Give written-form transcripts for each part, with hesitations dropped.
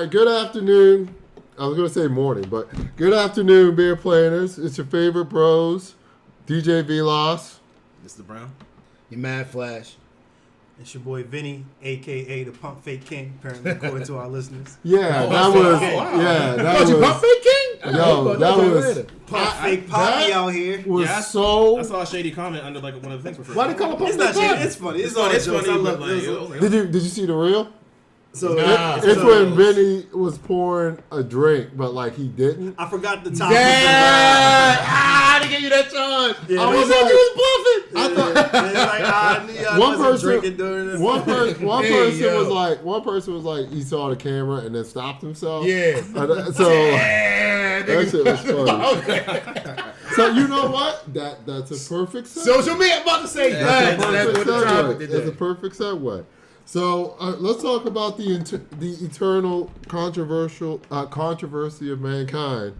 right, good afternoon. I was going to say morning, but good afternoon, beer planners. It's your favorite bros, DJ Velas. Mr. Brown. Your Mad Flash. It's your boy Vinny, a.k.a. the Pump Fake King, apparently, according to our listeners. Yeah, Oh, that wow. was. Wow. Yeah, that Oh, was. you Pump Fake King? Yo, that was. Pump Fake Poppy out here. Was Yeah, so. I saw a shady comment under like one of the things. Why they call it Pump It's not Fake shit. King? It's funny. It's funny. all It's jokes. funny. I love But like, Did you see the reel? So Nah. It's when Benny was pouring a drink, but like he didn't. I forgot the topic. I didn't give you that chance. Yeah, I was like- like, you was bluffing. I thought. I knew y'all One wasn't person- drinking during this. One Hey, person yo. was like, he saw the camera and then stopped himself. Yeah. So Yeah, that shit was funny. Okay. So you know what? That's a perfect segue. Social media, I'm about to say that. That's what the topic It's a today. perfect segue. So let's talk about the eternal controversy of mankind,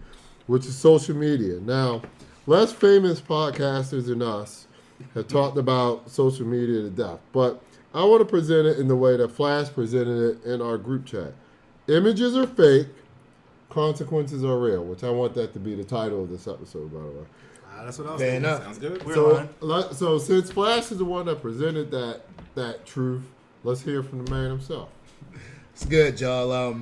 which is social media. Now, less famous podcasters than us have talked about social media to death, but I want to present it in the way that Flash presented it in our group chat. Images are fake, consequences are real, which I want that to be the title of this episode, by the way. That's what I was Fair thinking. enough. Sounds good. We're on. So since Flash is the one that presented that truth, let's hear from the man himself. It's good, y'all.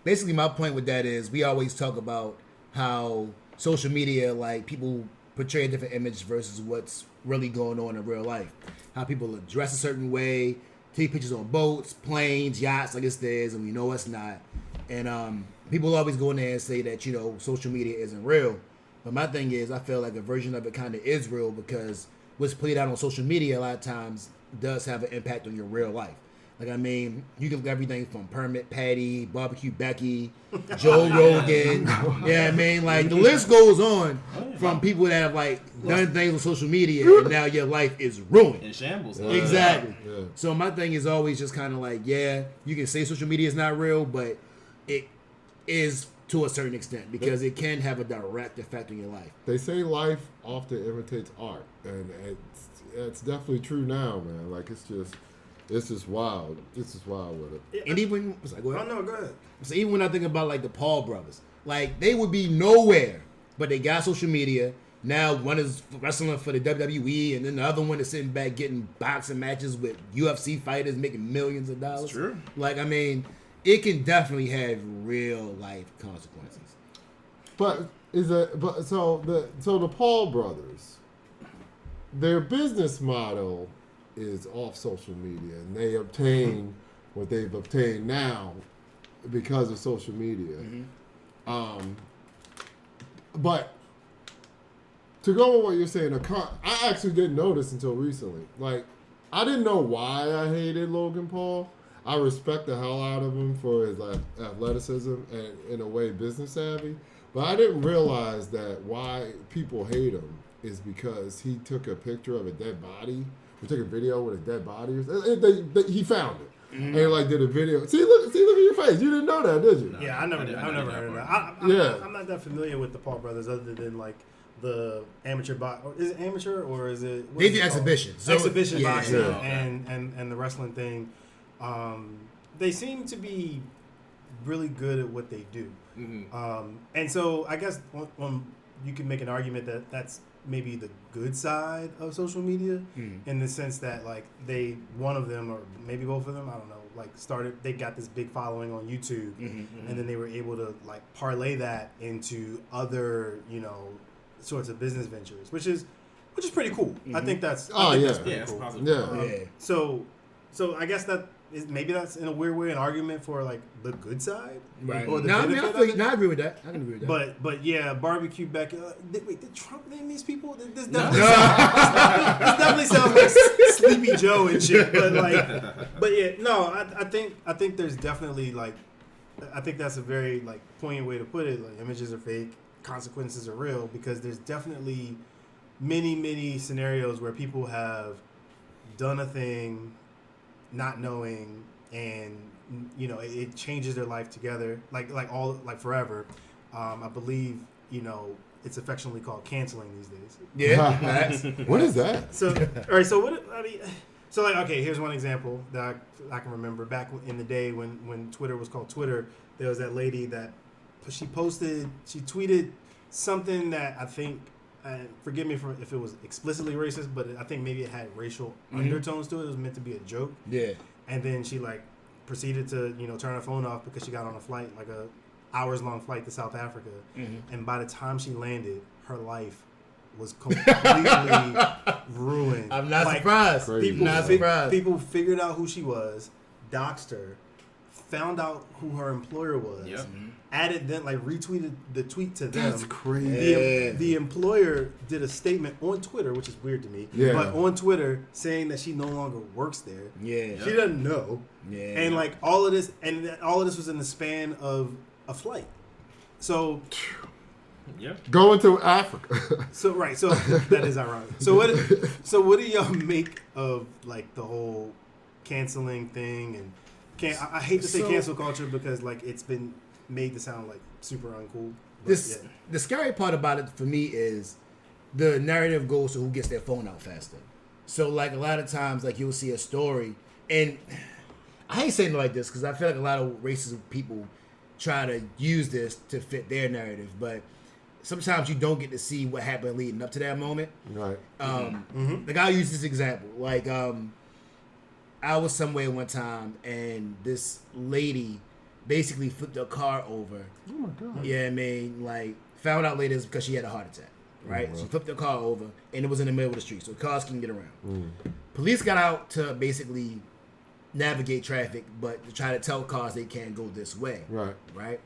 Basically, my point with that is we always talk about how social media, like, people portray a different image versus what's really going on in real life. How people dress a certain way, take pictures on boats, planes, yachts, like it's theirs, and we know it's not. And people always go in there and say that, you know, social media isn't real. But my thing is, I feel like a version of it kind of is real because what's played out on social media a lot of times does have an impact on your real life. Like, I mean, you can look at everything from Permit Patty, Barbecue Becky, Joe Rogan. Yeah, I mean, like, the list goes on from people that have, like, done things on social media, and now your life is ruined. In shambles. Exactly. Yeah. So my thing is always just kind of like, yeah, you can say social media is not real, but it is to a certain extent because it can have a direct effect on your life. They say life often imitates art, and it's definitely true now, man. Like it's just wild. It's just wild with it. And even, sorry, go Oh, ahead. no, go ahead. So even when I think about like the Paul brothers, like they would be nowhere, but they got social media. Now one is wrestling for the WWE, and then the other one is sitting back getting boxing matches with UFC fighters making millions of dollars. It's true. Like, I mean, it can definitely have real life consequences. But so the Paul brothers, their business model is off social media, and they obtain what they've obtained now because of social media. But to go with what you're saying, I actually didn't notice until recently. Like, I didn't know why I hated Logan Paul. I respect the hell out of him for his athleticism and, in a way, business savvy. But I didn't realize that why people hate him is because he took a picture of a dead body. He took a video with a dead body. He found it. And like did a video. See, look at your face. You didn't know that, did you? Yeah, I never heard of that. Yeah. I'm not that familiar with the Paul brothers other than like the amateur is it amateur or is it what They is do it called? exhibitions. So- Exhibition yeah. boxing Yeah. and the wrestling thing. They seem to be really good at what they do. And so I guess when you can make an argument that that's maybe the good side of social media in the sense that like one of them or maybe both of them, I don't know, like they got this big following on YouTube and then they were able to like parlay that into other, you know, sorts of business ventures, which is pretty cool. I think that's Yeah. pretty Yeah, it's cool. positive. Yeah. Yeah. So I guess that is maybe that's in a weird way an argument for like the good side, Right. Or the No, I mean, benefit of it. I agree with that. I can agree with that. But yeah, Barbecue Becky. Did Trump name these people? This definitely sounds like Sleepy Joe and shit. But yeah, no. I think there's definitely like, I think that's a very like poignant way to put it. Like images are fake, consequences are real, because there's definitely many scenarios where people have done a thing, not knowing, and you know it changes their life together, like forever. I believe it's affectionately called canceling these days. Yeah. What is that? So all right, so what I mean, So like, okay, here's one example that I can remember. Back in the day when Twitter was called Twitter, there was that lady that she tweeted something that I think, and forgive me if it was explicitly racist, but I think maybe it had racial undertones to it. It was meant to be a joke. Yeah. And then she like proceeded to turn her phone off because she got on a flight, like a hours-long flight to South Africa. And by the time she landed, her life was completely ruined. I'm not surprised. People figured out who she was, doxed her, found out who her employer was, added them, like retweeted the tweet to them. That's crazy. The employer did a statement on Twitter, which is weird to me, but on Twitter saying that she no longer works there. Yeah. She doesn't know. Yeah. And like all of this was in the span of a flight. So going to Africa. So that is ironic. So what do y'all make of like the whole canceling thing? And I hate to say cancel culture because like it's been made to sound like super uncool. The scary part about it for me is the narrative goes to who gets their phone out faster. So like a lot of times, like you'll see a story, and I hate saying it like this because I feel like a lot of racist people try to use this to fit their narrative, but sometimes you don't get to see what happened leading up to that moment. Right. Like I'll use this example. Like I was somewhere one time and this lady basically flipped her car over. Oh my God. Yeah, I mean, like found out later it's because she had a heart attack. Right? She flipped her car over and it was in the middle of the street, so cars couldn't get around. Police got out to basically navigate traffic, but to try to tell cars they can't go this way. Right?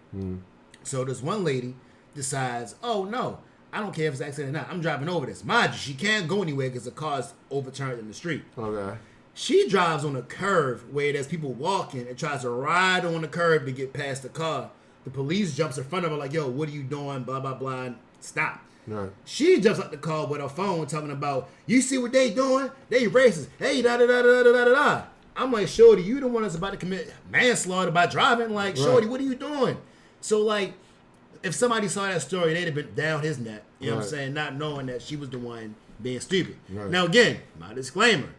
So this one lady decides, oh no, I don't care if it's an accident or not. I'm driving over this. Mind you, she can't go anywhere because the car's overturned in the street. Okay. She drives on a curve where there's people walking and tries to ride on the curb to get past the car. The police jumps in front of her like, yo, what are you doing? Blah, blah, blah. And stop. Right. She jumps out the car with her phone talking about, you see what they doing? They racist. Hey, da-da-da-da-da-da-da. I'm like, shorty, you the one that's about to commit manslaughter by driving. Like, shorty, what are you doing? So, like, if somebody saw that story, they'd have been down his neck. You know what I'm saying? Not knowing that she was the one being stupid. Right. Now, again, my disclaimer.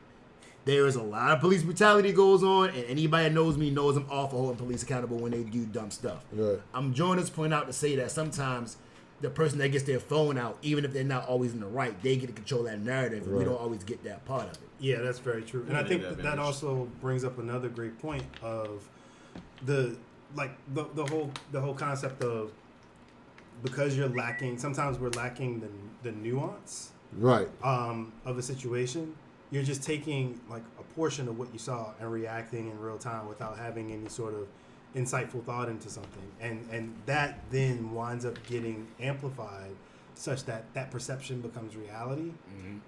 There is a lot of police brutality goes on, and anybody that knows me knows I'm all for holding police accountable when they do dumb stuff. Right. I'm drawing this point out to say that sometimes the person that gets their phone out, even if they're not always in the right, they get to control that narrative, and we don't always get that part of it. Yeah, that's very true. And I think that also brings up another great point of the whole concept of, because you're lacking, sometimes we're lacking the nuance of a situation. You're just taking like a portion of what you saw and reacting in real time without having any sort of insightful thought into something, and that then winds up getting amplified such that that perception becomes reality,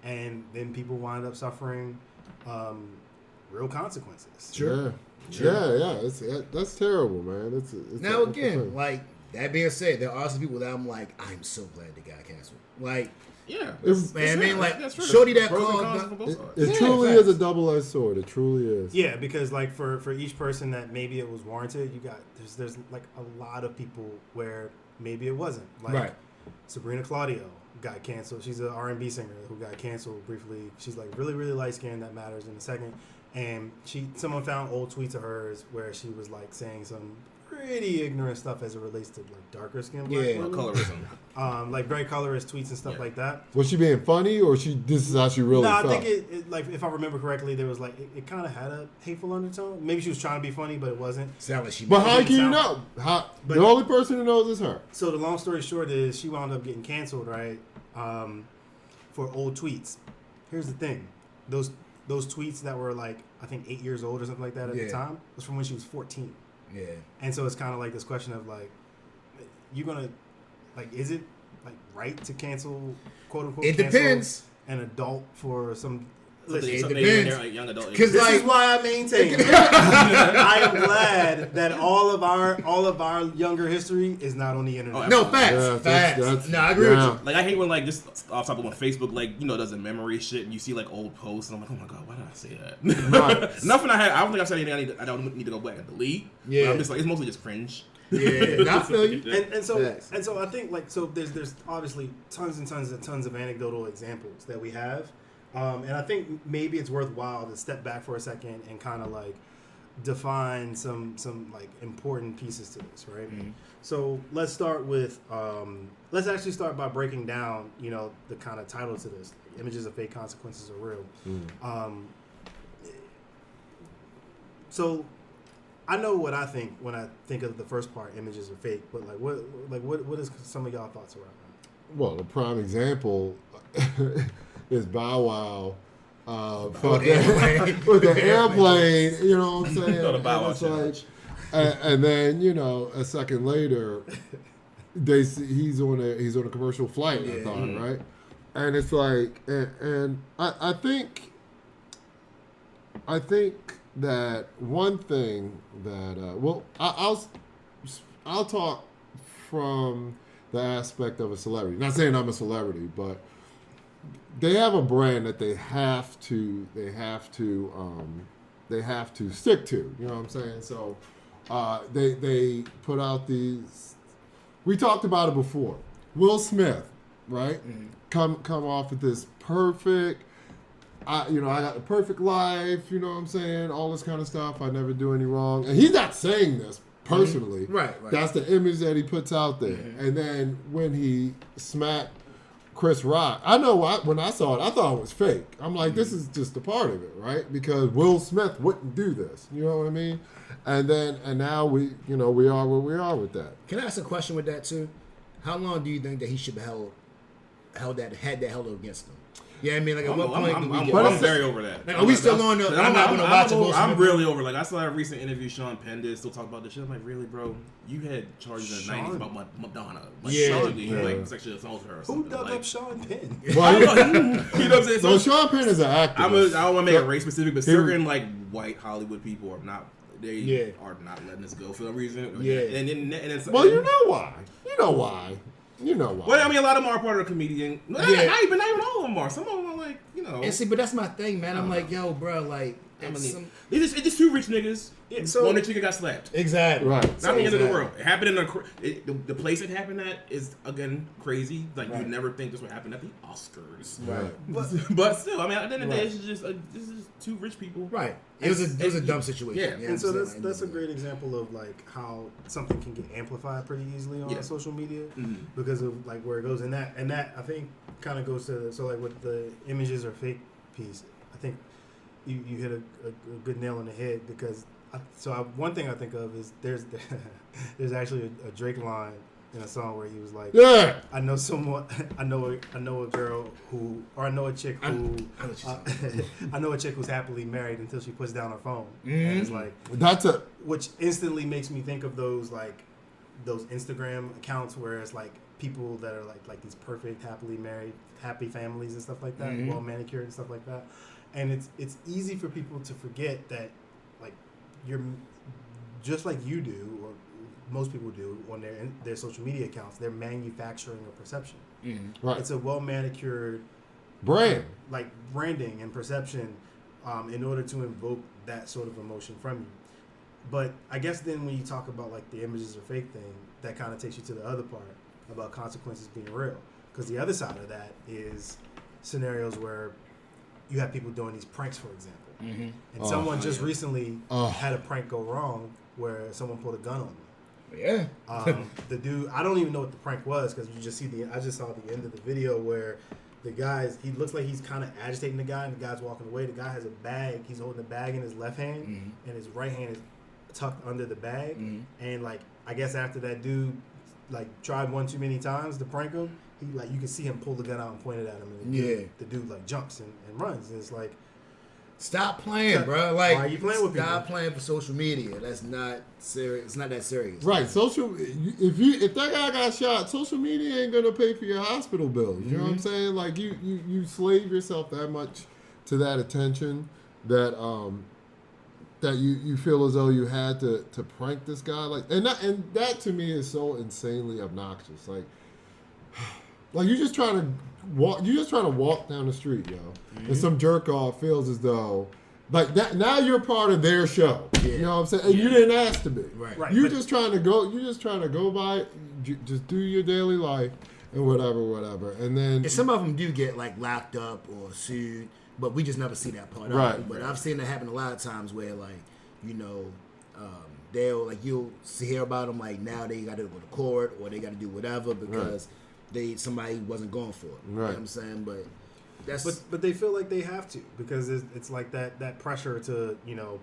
and then people wind up suffering real consequences. Sure. Yeah. That's terrible, man. It's now again, like that being said, there are some people that I'm like, I'm so glad they got canceled. Like. Yeah, man. I mean, like, shorty that called. It truly is a double-edged sword. It truly is. Yeah, because like for each person that maybe it was warranted, you got there's like a lot of people where maybe it wasn't. Like Sabrina Claudio got canceled. She's an R&B singer who got canceled briefly. She's like really, really light skinned. That matters in a second. And someone found old tweets of hers where she was like saying some pretty ignorant stuff as it relates to like darker skin black women. Colorism. Like very colorist tweets and stuff like that. Was she being funny, or this is how she really felt? No, I think it like, if I remember correctly, there was like it kind of had a hateful undertone. Maybe she was trying to be funny, but it wasn't. But how can you know? The only person who knows is her. So the long story short is she wound up getting canceled, right? For old tweets. Here's the thing: those tweets that were like, I think 8 years old or something like that at the time, was from when she was 14. Yeah. And so it's kind of like this question of like, you're gonna, like, is it like right to cancel, quote unquote? It depends. An adult for some. Listen, it depends. Like young adult. Because this is why I maintain. I am glad that all of our younger history is not on the internet. Oh, no, facts. Facts. No, I agree with you. Like, I hate when, like, just off top of on Facebook, like, does a memory shit, and you see like old posts, and I'm like, oh my god, why did I say that? Right. Nothing I don't think I've said anything I don't need to go back and delete. Yeah. But I'm just like, it's mostly just cringe. Yeah, I feel you. And so I think like, so there's obviously tons and tons and tons of anecdotal examples that we have And I think maybe it's worthwhile to step back for a second and kind of like define some like important pieces to this, right? Mm-hmm. So let's start with let's actually start by breaking down, you know, the kind of title to this: Images Are Fake, Consequences Are Real. Mm. So I know what I think when I think of the first part, images are fake, but what is some of y'all thoughts around that? Well, the prime example is Bow Wow. With the airplane, you know what I'm saying? The Bow Wow challenge. And then, you know, a second later, he's on a commercial flight. I thought, right? And it's like, and I think that one thing that I'll talk from the aspect of a celebrity. Not saying I'm a celebrity, but they have a brand that they have to stick to. You know what I'm saying? So they put out these. We talked about it before. Will Smith, right? Mm-hmm. Come off with this perfect. I got the perfect life. You know what I'm saying? All this kind of stuff. I never do any wrong. And he's not saying this personally. Mm-hmm. Right. That's the image that he puts out there. Mm-hmm. And then when he smacked Chris Rock, I know when I saw it, I thought it was fake. I'm like, this is just a part of it, right? Because Will Smith wouldn't do this. You know what I mean? And now we are where we are with that. Can I ask a question with that too? How long do you think that he should have held against him? Yeah, I mean, like at what point? I'm very over that. Like, are we still on the? I'm really over. Like I saw a recent interview. Sean Penn did still talk about this shit. I'm like, really, bro? You had charges in the '90s about Madonna. Like, like sexually assaulted her. Or something. Who dug up Sean Penn? Well, you know what I'm saying? So Sean Penn is an actor. I don't want to make it race specific, but certain like white Hollywood people are not. They are not letting this go for some reason. Yeah. And it's, well, you know why? You know why? Well, I mean, a lot of them are part of the comedian. Not even all of them are. Some of them are like, you know. And see, but that's my thing, man. I'm like, yo, bro, like, it's just two rich niggas. Yeah, so one nigga got slapped. Exactly. Right. Not the end of the world. It happened in the place it happened at is again crazy. Like you'd never think this would happen at the Oscars. Right. But still, I mean, at the end of the day, this is two rich people. Right. It was a dumb situation. Yeah. And so that's a great example of like how something can get amplified pretty easily on social media because of like where it goes in that I think kind of goes to like with the images are fake piece. I think you hit a good nail on the head because one thing I think of is there's actually a Drake line in a song where he was like, I know a girl who, or I know a chick who, I know a chick who's happily married until she puts down her phone. Mm-hmm. And it's like which instantly makes me think of those Instagram accounts where it's like people that are like these perfect happily married happy families and stuff like that, well manicured and stuff like that. And it's easy for people to forget that, like, you're just like you do, or most people do on their social media accounts. They're manufacturing a perception. Mm-hmm. Right. It's a well manicured brand, like branding and perception, in order to invoke that sort of emotion from you. But I guess then when you talk about like the images are fake thing, that kind of takes you to the other part about consequences being real, because the other side of that is scenarios where you have people doing these pranks, for example. And someone just recently had a prank go wrong where someone pulled a gun on them. Yeah. The dude, I don't even know what the prank was because I just saw the end of the video where the guy's, he looks like he's kind of agitating the guy and the guy's walking away. The guy has a bag. He's holding the bag in his left hand and his right hand is tucked under the bag. And like, I guess after that dude like tried one too many times to prank him, he like, you can see him pull the gun out and point it at him. And the dude like jumps and runs. And it's like, stop playing, bro. Like, why are you playing with people? Stop playing for social media. That's not serious. It's not that serious. Right. If that guy got shot, social media ain't gonna pay for your hospital bills. You know what I'm saying? Like you slave yourself that much to that attention that that you feel as though you had to prank this guy. Like and that to me is so insanely obnoxious. Like you're just trying to walk down the street, yo. And some jerk off feels as though like that now you're part of their show. Yeah. You know what I'm saying? And you didn't ask to be. Right. You're just trying to go by, just do your daily life. and whatever. And then And some of them do get like locked up or sued, but we just never see that part. Right. Of it. But I've seen that happen a lot of times where like, you know, they'll like you'll hear about them like now they got to go to court or they got to do whatever because somebody wasn't going for it. You know what I'm saying? But that's but they feel like they have to because it's like that pressure to, you know,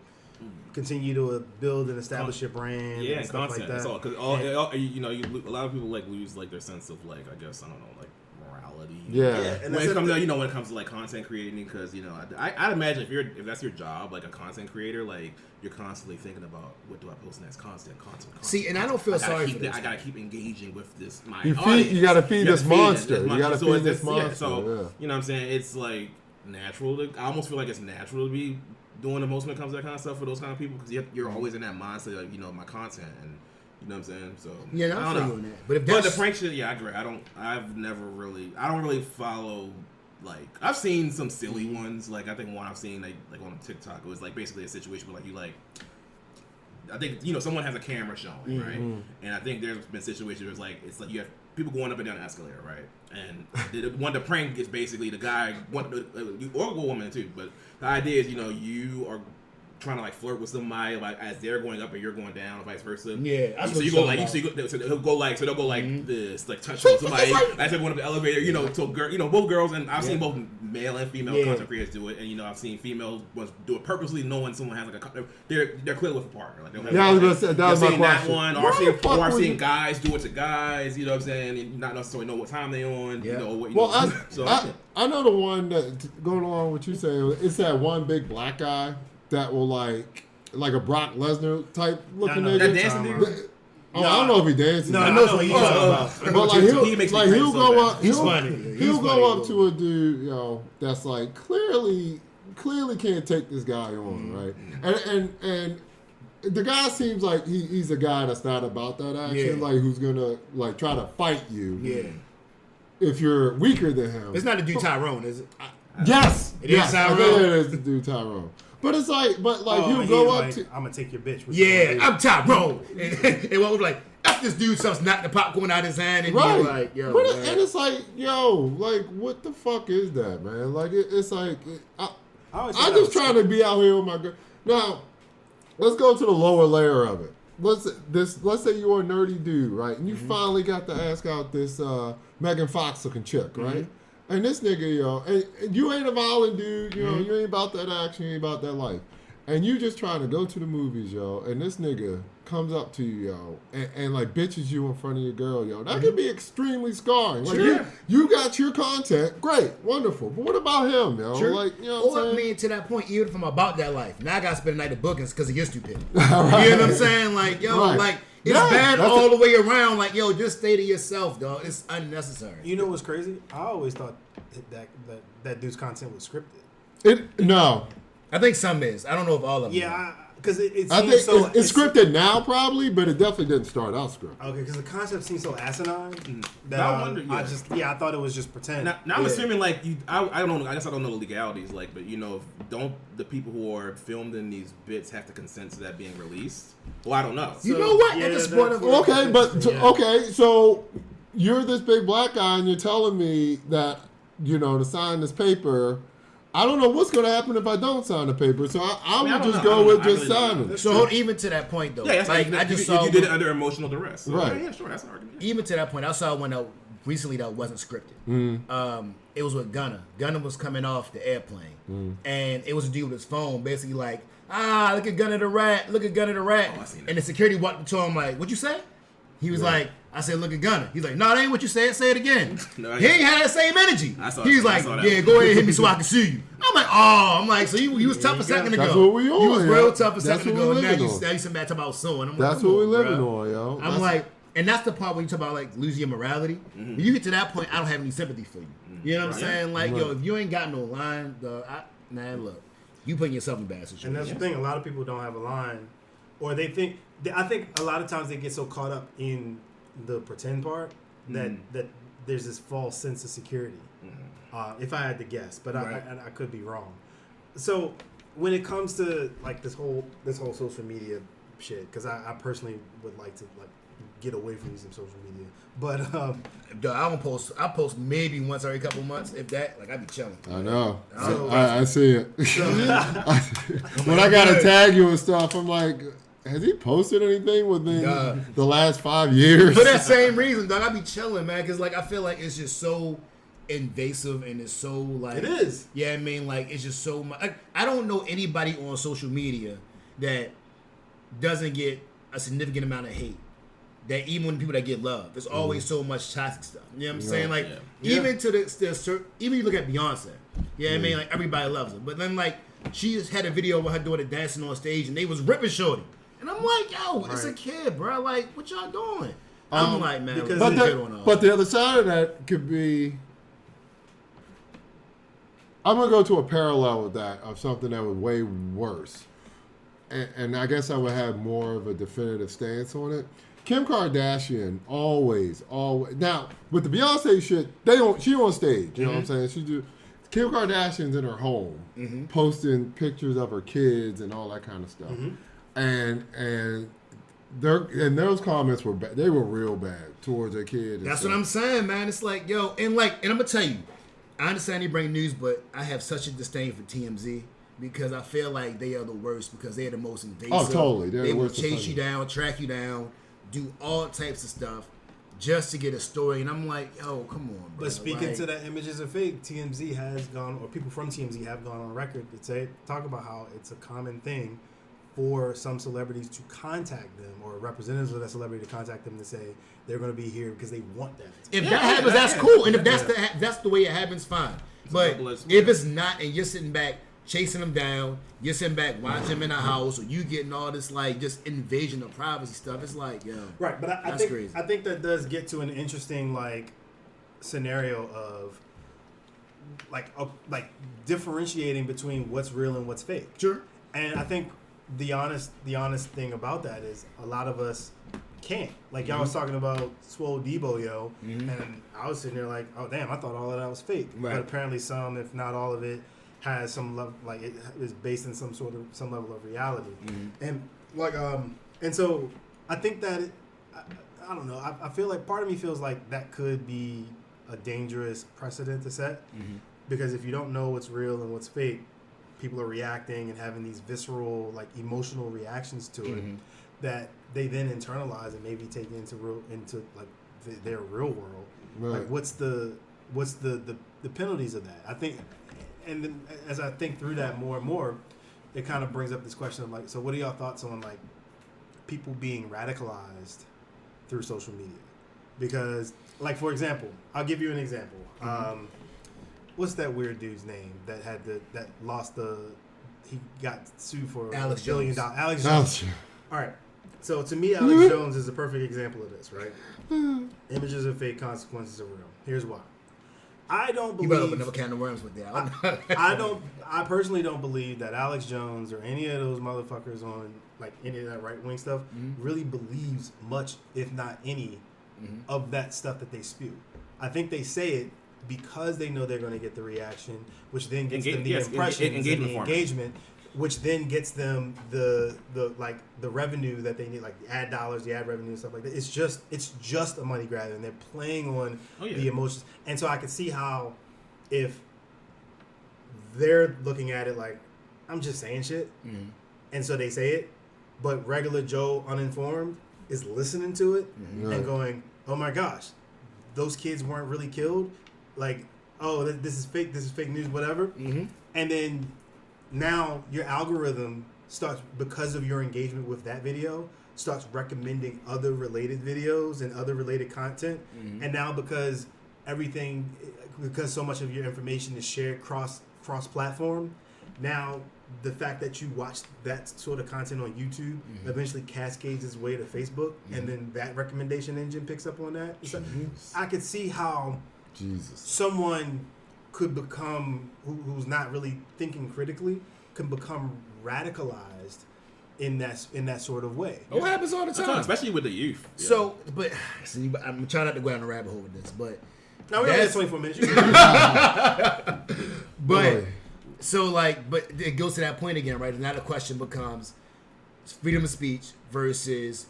continue to build and establish your brand. Yeah, and stuff content. like that. That's all. Because you know, a lot of people like lose like their sense of like, I guess, I don't know, like morality. Yeah. And When it comes to, you know, when it comes to like content creating, because you know, I'd imagine if that's your job, like a content creator, like you're constantly thinking about what do I post next, content. See, and I don't feel sorry for this. I gotta keep engaging with this. You gotta feed this monster. You gotta feed this monster. So you know what I'm saying? It's like natural. I almost feel like it's natural to be doing the most when it comes to that kind of stuff for those kind of people because you're always in that mindset of, you know, my content and you know what I'm saying. So yeah, I don't know. That. But the prank shit, yeah, I agree. I don't really follow. Like I've seen some silly ones. Like I think one I've seen like on TikTok. It was like basically a situation where like you like. I think, you know, someone has a camera showing, right? And I think there's been situations where it's like you have people going up and down the escalator, right? And the prank is basically the guy, or a woman too, but the idea is, you know, you are trying to like flirt with somebody like as they're going up and you're going down, or vice versa. Yeah, so you go like so they'll go like this, like touch on somebody as they're going up the elevator. You know, so you know, both girls, and I've seen both male and female content creators do it, and you know, I've seen female ones do it purposely, knowing someone has like they're clearly with a partner. Like I was gonna say that was my question. That one, or I've seen guys do it to guys. You know what I'm saying? And not necessarily know what time they on. Yeah. You know what? I know the one that going along with you saying. It's that one big black guy that will like a Brock Lesnar type looking nigga. That dancing dude? I don't know if he dances. No, I know what you're talking about. But like he'll go up. He'll go up to a dude, you know, that's like clearly can't take this guy on, right? And the guy seems like he's a guy that's not about that action, like who's gonna like try to fight you. Yeah. If you're weaker than him. It's not the dude Tyrone, is it? Yes. It is Tyrone. It is the dude Tyrone. But it's like, he'll go up to. I'm gonna take your bitch. Yeah, I'm Tyrone. And what was like, after this dude starts knocking the popcorn out of his hand, and you're like, yo. But and it's like, yo, like, what the fuck is that, man? Like, it's like, I'm just trying to be out here with my girl. Now, let's go to the lower layer of it. Let's say you're a nerdy dude, right? And you finally got to ask out this Megan Fox looking chick, right? And this nigga, yo, and you ain't a violent dude, you know, you ain't about that action, you ain't about that life. And you just trying to go to the movies, yo, and this nigga comes up to you, yo, and like bitches you in front of your girl, yo. That could be extremely scarring. Like you got your content, great, wonderful. But what about him, yo? Sure. Like, you know what I'm saying? I mean, to that point, even if I'm about that life, now I gotta spend the night at bookings because of your stupidity. You know what I'm saying? Like, yo, like it's bad all the way around. Like, yo, just stay to yourself, dog. It's unnecessary. You know what's crazy? I always thought that dude's content was scripted. No. I think some is. I don't know if all of them. Yeah, because it I seems think it's scripted now, probably, but it definitely didn't start out scripted. Okay, because the concept seems so asinine that I wonder. I thought it was just pretend. Now I'm assuming like I don't know. I guess I don't know the legalities. Like, but you know, don't the people who are filmed in these bits have to consent to that being released? Well, I don't know. You know what? Yeah, At this point, okay, but okay, so you're this big black guy, and you're telling me that to sign this paper. I don't know what's going to happen if I don't sign the paper, so I would just go with just signing. So even to that point, though, yeah, like I just saw you did it under emotional duress, so, right? Yeah, sure, that's an argument. Even to that point, I saw one that recently that wasn't scripted. It was with Gunna. Gunna was coming off the airplane, and it was a dude with his phone, basically like, look at Gunna the Rat, look at Gunna the Rat, and the security walked up to him like, "What you say?" He was like, I said, look at Gunna. He's like, no, that ain't what you said. Say it again. He ain't had that same energy. He's like, yeah, go ahead and hit me so I can see you. I'm like, so you was tough a second ago. That's what we on. You was real tough a That's second ago. And now you some bad talk about suing. I'm like, that's what we living on, yo. I'm like, and that's the part when you talk about like losing your morality. When you get to that point, I don't have any sympathy for you. You know what I'm saying? Like, yo, if you ain't got no line, man, look, you putting yourself in bad situation. And that's the thing. A lot of people don't have a line, or they think. I think a lot of times they get so caught up in the pretend part that there's this false sense of security. If I had to guess, but I could be wrong. So when it comes to like this whole social media shit, because I personally would like to like get away from using social media. But Dog, I don't post. I post maybe once every couple months, if that. Like I be chilling. I know. So- I see it. When I gotta tag you and stuff, I'm like, has he posted anything within the last 5 years? For that same reason, dog, I be chilling, man, because like I feel like it's just so invasive and it's so like it is. Yeah, I mean, like it's just so much. Like, I don't know anybody on social media that doesn't get a significant amount of hate. That even when people that get love, there's always so much toxic stuff. You know what I'm saying? Like even to the even you look at Beyonce. Yeah, I mean, like everybody loves her, but then like she just had a video of her daughter dancing on stage and they was ripping Shorty, and I'm like, yo, it's a kid, bro. Like, what y'all doing? I'm like, man, because but the other side of that could be. I'm gonna go to a parallel with that of something that was way worse, and I guess I would have more of a definitive stance on it. Kim Kardashian always now with the Beyonce shit, she on stage. You know what I'm saying? She do. Kim Kardashian's in her home, posting pictures of her kids and all that kind of stuff, and those comments were bad. They were real bad towards her kid. That's what I'm saying, man. It's like, yo, and I'm gonna tell you, I understand you bring news, but I have such a disdain for TMZ because I feel like they are the worst because they are the most invasive. Oh, totally. They will worst chase you down, track you down, do all types of stuff just to get a story. And I'm like, yo, come on, bro. But speaking to that images are fake, TMZ has gone, or people from TMZ have gone on record to talk about how it's a common thing for some celebrities to contact them or representatives of that celebrity to contact them to say they're going to be here because they want that. If that happens, that's cool. And if that's the way it happens, fine. But if it's not, and you're sitting back chasing them down, you're sitting back watching them in a house, or you getting all this like just invasion of privacy stuff, it's like, yo, right. But I think crazy. I think that does get to an interesting like scenario of like differentiating between what's real and what's fake. Sure. And I think the honest thing about that is a lot of us can't. Like y'all was talking about Swole Debo, yo, and I was sitting there like, oh damn, I thought all of that was fake. Right. But apparently some, if not all of it, has some level, like it is based in some level of reality. And like and so I think that I don't know. I feel like part of me feels like that could be a dangerous precedent to set because if you don't know what's real and what's fake, people are reacting and having these visceral, like emotional reactions to it that they then internalize and maybe take into their real world. Right. Like, what's the penalties of that? I think, and then as I think through that more and more, it kind of brings up this question of like, so what are y'all thoughts on like people being radicalized through social media? Because, like, for example, I'll give you an example. What's that weird dude's name that had he got sued for Alex $1 billion? Jones. Alex Jones. All right. So to me, Alex Jones is a perfect example of this, right? Images are fake, consequences are real. Here's why. I don't believe. You better open up a can of worms with that. I personally don't believe that Alex Jones or any of those motherfuckers on like any of that right wing stuff really believes much, if not any, of that stuff that they spew. I think they say it because they know they're going to get the reaction, which then gets them the impressions and the engagement, which then gets them the revenue that they need, like the ad dollars, the ad revenue, and stuff like that. It's just a money grab, and they're playing on the emotions. And so I can see how if they're looking at it like, I'm just saying shit, and so they say it, but regular Joe uninformed is listening to it and going, oh my gosh, those kids weren't really killed. Like, oh, this is fake news, whatever. And then now your algorithm starts, because of your engagement with that video, starts recommending other related videos and other related content. And now because so much of your information is shared cross-platform, now the fact that you watch that sort of content on YouTube eventually cascades its way to Facebook, and then that recommendation engine picks up on that. So I could see how someone could become, who's not really thinking critically, can become radicalized in that sort of way. It happens all the time, especially with the youth. So, but see, I'm trying not to go down the rabbit hole with this, but now we only have 24 minutes. But so but it goes to that point again, right? And now the question becomes freedom of speech versus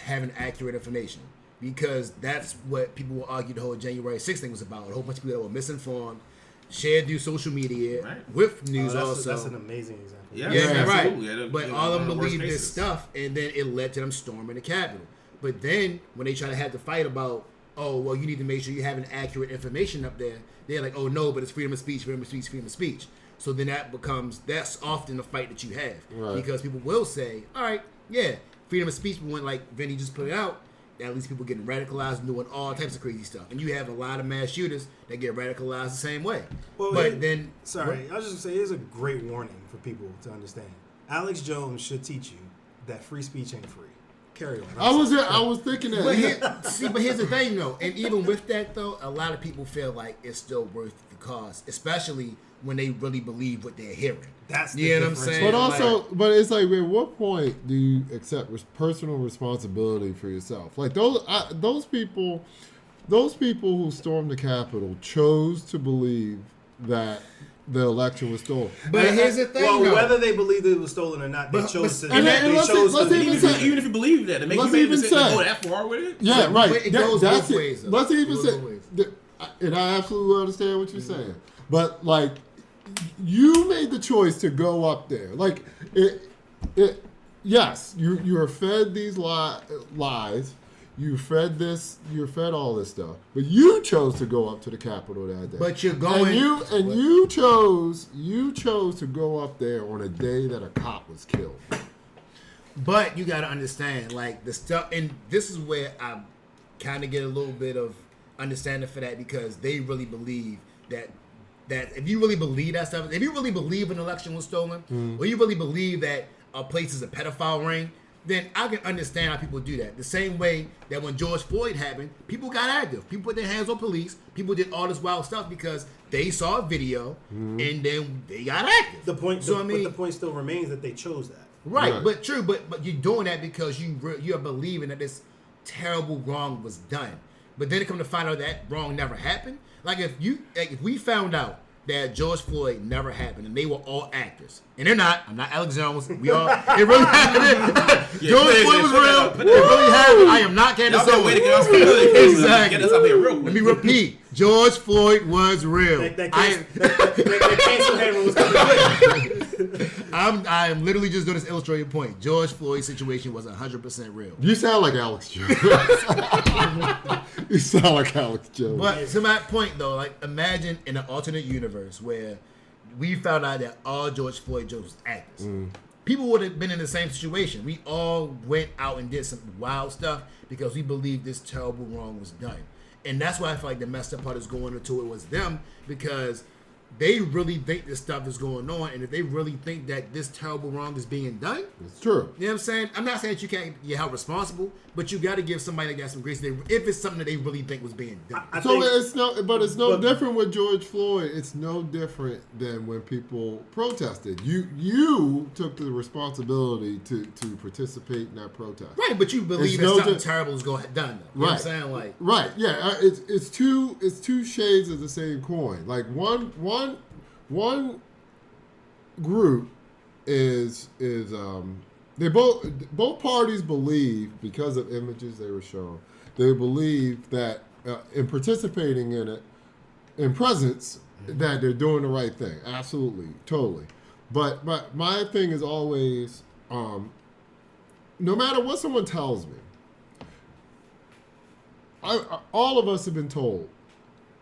having accurate information, because that's what people will argue the whole January 6th thing was about. A whole bunch of people that were misinformed, shared through social media with news also. That's an amazing example. Yeah, absolutely. Right. But all of them believed this stuff, and then it led to them storming the Capitol. But then when they try to have the fight about, oh, well, you need to make sure you're having accurate information up there, they're like, oh, no, but it's freedom of speech, freedom of speech, freedom of speech. So then that's often the fight that you have. Right. Because people will say, all right, yeah, freedom of speech, but when, like Vinny just put it out, at least people getting radicalized and doing all types of crazy stuff. And you have a lot of mass shooters that get radicalized the same way. Well, I was just going to say, here's a great warning for people to understand. Alex Jones should teach you that free speech ain't free. Carry on. I was thinking that. But here's the thing, though. And even with that, though, a lot of people feel like it's still worth the cost, especially when they really believe what they're hearing. That's you know what I'm saying. But also, but it's like, at what point do you accept personal responsibility for yourself? Like those people who stormed the Capitol chose to believe that the election was stolen. But here's the thing, well, whether they believed it was stolen or not, they chose to. Even if you believe that, it makes you go that far with it. Yeah, right. It goes both ways. Let's even say, and I absolutely understand what you're saying, but like, you made the choice to go up there. Like, yes, you are fed these lies. You fed this. You're fed all this stuff, but you chose to go up to the Capitol that day. But you're going, you chose to go up there on a day that a cop was killed. But you got to understand, like, the stuff, and this is where I kind of get a little bit of understanding for that, because they really believe that if you really believe that stuff, if you really believe an election was stolen, or you really believe that a place is a pedophile ring, then I can understand how people do that. The same way that when George Floyd happened, people got active. People put their hands on police. People did all this wild stuff because they saw a video and then they got active. The point still remains that they chose that. Right. But true. But you're doing that because you're believing that this terrible wrong was done. But then it come to find out that wrong never happened. Like if we found out that George Floyd never happened and they were all actors, and they're not. I'm not Alex Jones. It really happened. George Floyd was real. It really happened. I am not Candace Owens. Exactly. Get us out here real quick. Let me repeat. George Floyd was real. That cancel hammer was coming. I am literally just doing this illustrated point. George Floyd's situation was 100% real. You sound like Alex Jones. You sound like Alex Jones. But to my point, though, like, imagine in an alternate universe where we found out that all George Floyd jokes was actors. People would have been in the same situation. We all went out and did some wild stuff because we believed this terrible wrong was done. And that's why I feel like the messed up part is going into it was them, because they really think this stuff is going on, and if they really think that this terrible wrong is being done, it's true. You know what I'm saying? I'm not saying that you can't get held responsible, but you got to give somebody that got some grace if it's something that they really think was being done. It's no different with George Floyd. It's no different than when people protested. You took the responsibility to participate in that protest, right? But you believe that something terrible is going to done, though. You know what I'm saying? Like, right? Yeah, it's two shades of the same coin. Like one group is they both parties believe, because of images they were shown, they believe that in participating in it, in presence, that they're doing the right thing. Absolutely, totally. But my thing is always, no matter what someone tells me, all of us have been told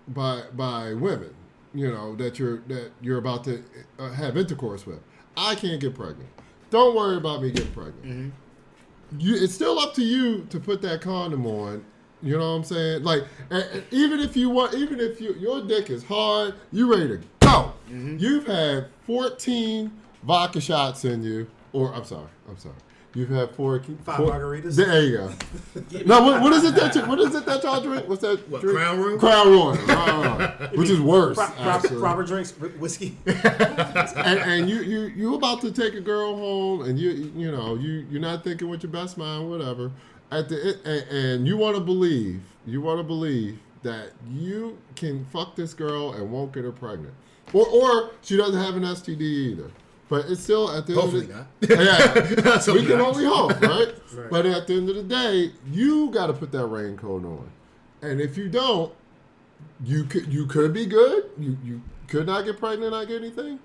by women, you know, that you're about to have intercourse with. I can't get pregnant. Don't worry about me getting pregnant. It's still up to you to put that condom on. You know what I'm saying? Like, even if your dick is hard, you ready to go. You've had 14 vodka shots in you, or I'm sorry. You've had 5 margaritas. There you go. No, what is it that y'all drink? What's that drink? Crown Royal? Crown Royal, which is worse. Proper drinks, whiskey. and you about to take a girl home, and you're not thinking with your best mind, whatever. And you want to believe that you can fuck this girl and won't get her pregnant, or she doesn't have an STD either. But it's still at the end Hopefully of not. the That's we can not. only hope, right? Right. But at the end of the day, you got to put that raincoat on, and if you don't, you could be good. You could not get pregnant, not get anything,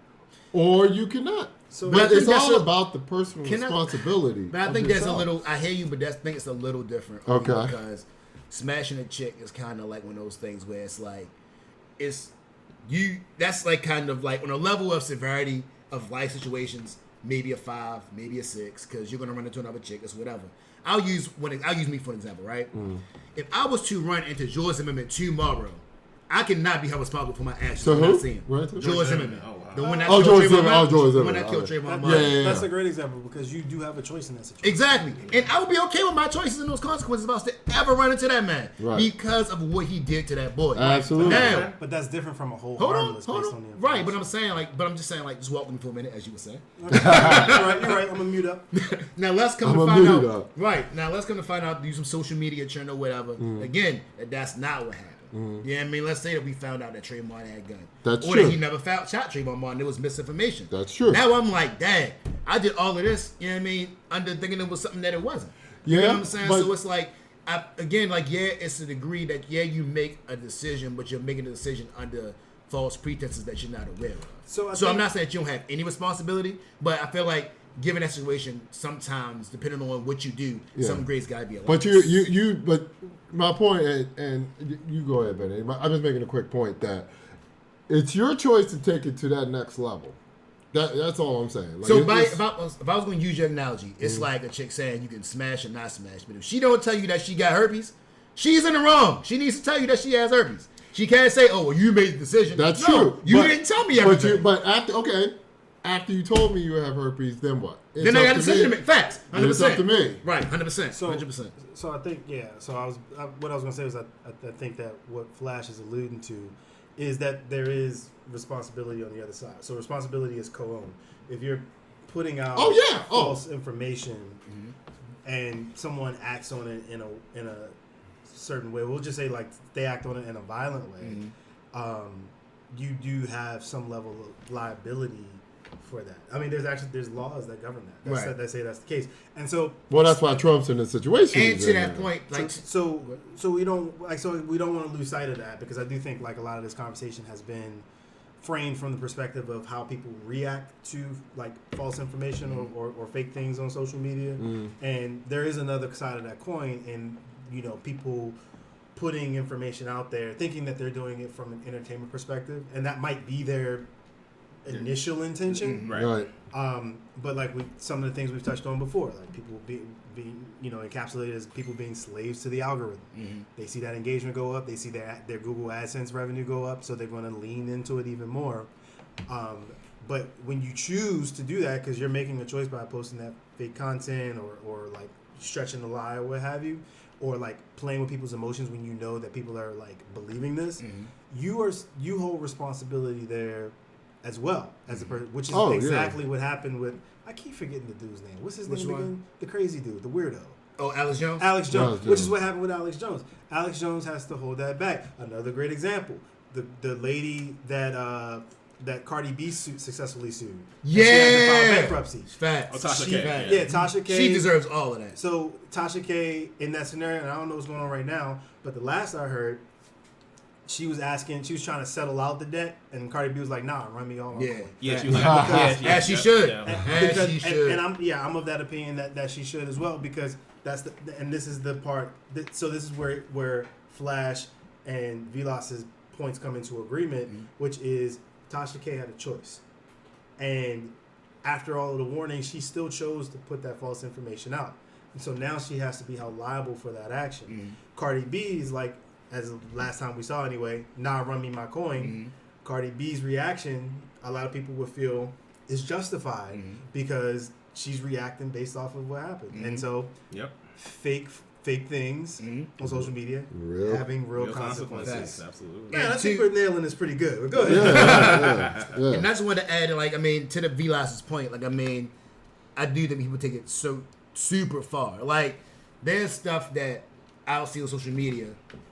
or you cannot. So But I think it's that's all a- about the personal Can I- responsibility. But I of think there's a yourself. little. I hear you, but I think it's a little different. Okay. Because smashing a chick is kind of like one of those things where it's like, it's you. That's like kind of like on a level of severity of life situations, maybe a 5, maybe a 6, because you're gonna run into another chick, or whatever. I'll use me for an example, right? If I was to run into George Zimmerman tomorrow, I cannot be held responsible for my actions. So when who? I see him. Right. George Zimmerman. Oh, wow. The one that Oh, killed George Trayvon Zimmerman. Martin. Oh, George The one Zimmerman. that killed Okay. Trayvon That- Martin. Yeah. That's a great example because you do have a choice in that situation. Exactly. And I would be okay with my choices and those consequences if I was to ever run into that man. Right. Because of what he did to that boy. Absolutely. Now, But that's different from a whole hold on, harmless hold based on. on the Right, but information. I'm just saying, just walk with me for a minute, as you would say. You're right. I'm gonna mute up. Now let's come I'm to a find mute out. up. Right. Now let's come to find out, use some social media churn or whatever. Again, that's not what happened. You know what I mean? Let's say that we found out that Trayvon Martin had a gun. That's or true. that he never shot Trayvon Martin. There was misinformation. That's true. Now I'm like, dang, I did all of this, you know what I mean, under thinking it was something that it wasn't. You know Yeah, what I'm saying? but- So it's like, it's a degree that, you make a decision, but you're making a decision under false pretenses that you're not aware of. So I I'm think- not saying that you don't have any responsibility, but I feel like, given that situation, sometimes, depending on what you do, Yeah. some grades got to be allowed. But but my point, and you go ahead, Benny. I'm just making a quick point that it's your choice to take it to that next level. That's all I'm saying. Like, So it's- if I was going to use your analogy, it's like a chick saying you can smash or not smash, but if she don't tell you that she got herpes, she's in the wrong. She needs to tell you that she has herpes. She can't say, "Oh, well, you made the decision." that's No, true. You But- didn't tell me everything. But after you told me you have herpes, then what? It's Then I up got a to decision to me. make. Facts. 100%. It's up to me. Right. 100%. So 100%. So I think So what I was gonna say was I think that what Flash is alluding to is that there is responsibility on the other side. So responsibility is co-owned. If you're putting out false information and someone acts on it in a certain way, we'll just say like they act on it in a violent way, you do have some level of liability for that. I mean, there's laws that govern that. Right. That say that's the case. And so Well, that's why Trump's in the situation. And he's to in that now. point, like, so we don't want to lose sight of that, because I do think like a lot of this conversation has been framed from the perspective of how people react to like false information or fake things on social media, and there is another side of that coin, and people putting information out there thinking that they're doing it from an entertainment perspective, and that might be their initial intention. Right. But like some of the things we've touched on before, like people being encapsulated as people being slaves to the algorithm. They see that engagement go up, they see their Google AdSense revenue go up, so they're going to lean into it even more. But when you choose to do that, because you're making a choice by posting that fake content or like stretching the lie or what have you, or like playing with people's emotions when you know that people are like believing this, you hold responsibility there as well as a person, which is exactly what happened with. I keep forgetting the dude's name. What's his name again? The crazy dude, the weirdo. oh, Alex Jones? Alex Jones, Alex which is Jones. what happened with Alex Jones. Alex Jones has to hold that back. Another great example: the lady that Cardi B successfully sued. And she had to file Yeah. bankruptcy. Facts. Oh, Tasha She- K. facts. Yeah, Tasha K. She deserves all of that. So Tasha K in that scenario, and I don't know what's going on right now, but the last I heard, she was trying to settle out the debt, and Cardi B was like, "Nah, run me all." Yeah. Yeah, she was like, As she should. Yeah. As she should. And I'm of that opinion that she should as well, because this is the part so this is where Flash and Velas's points come into agreement, which is Tasha K had a choice, and after all of the warnings, she still chose to put that false information out, and so now she has to be held liable for that action. Cardi B is like, as the last time we saw anyway, "Nah, run me my coin." Cardi B's reaction, a lot of people would feel, is justified because she's reacting based off of what happened. And so Yep. fake things on social media having real consequences. Consequences. Absolutely. Man, I And think to- we're nailing this pretty good. But go ahead. Yeah. And that's what to add, like, I mean, to the Velas's point, like, I mean, I do think people take it so super far. Like, there's stuff that I'll see on social media,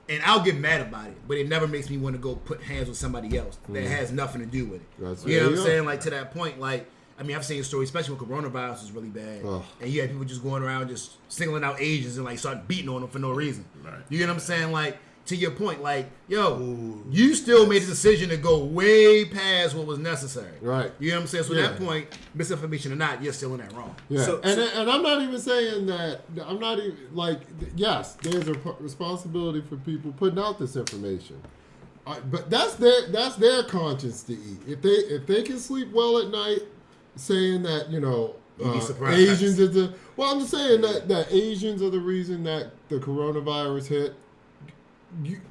and I'll get mad about it, but it never makes me want to go put hands with somebody else that has nothing to do with it. That's You know there what you I'm go. saying? Like, to that point, like, I mean, I've seen stories, especially when coronavirus was really bad, Ugh. and you had people just going around just singling out Asians and like start beating on them for no reason. Right. You get what I'm saying? Like, to your point, like, yo, you still made a decision to go way past what was necessary. Right. You know what I'm saying? So Yeah. at that point, misinformation or not, you're still in that wrong. Yeah, So- and I'm not even saying that. I'm not even like. Yes, there's a responsibility for people putting out this information, but that's their conscience to eat. If they can sleep well at night, saying that You'd be surprised. Asians are the I'm just saying that Asians are the reason that the coronavirus hit.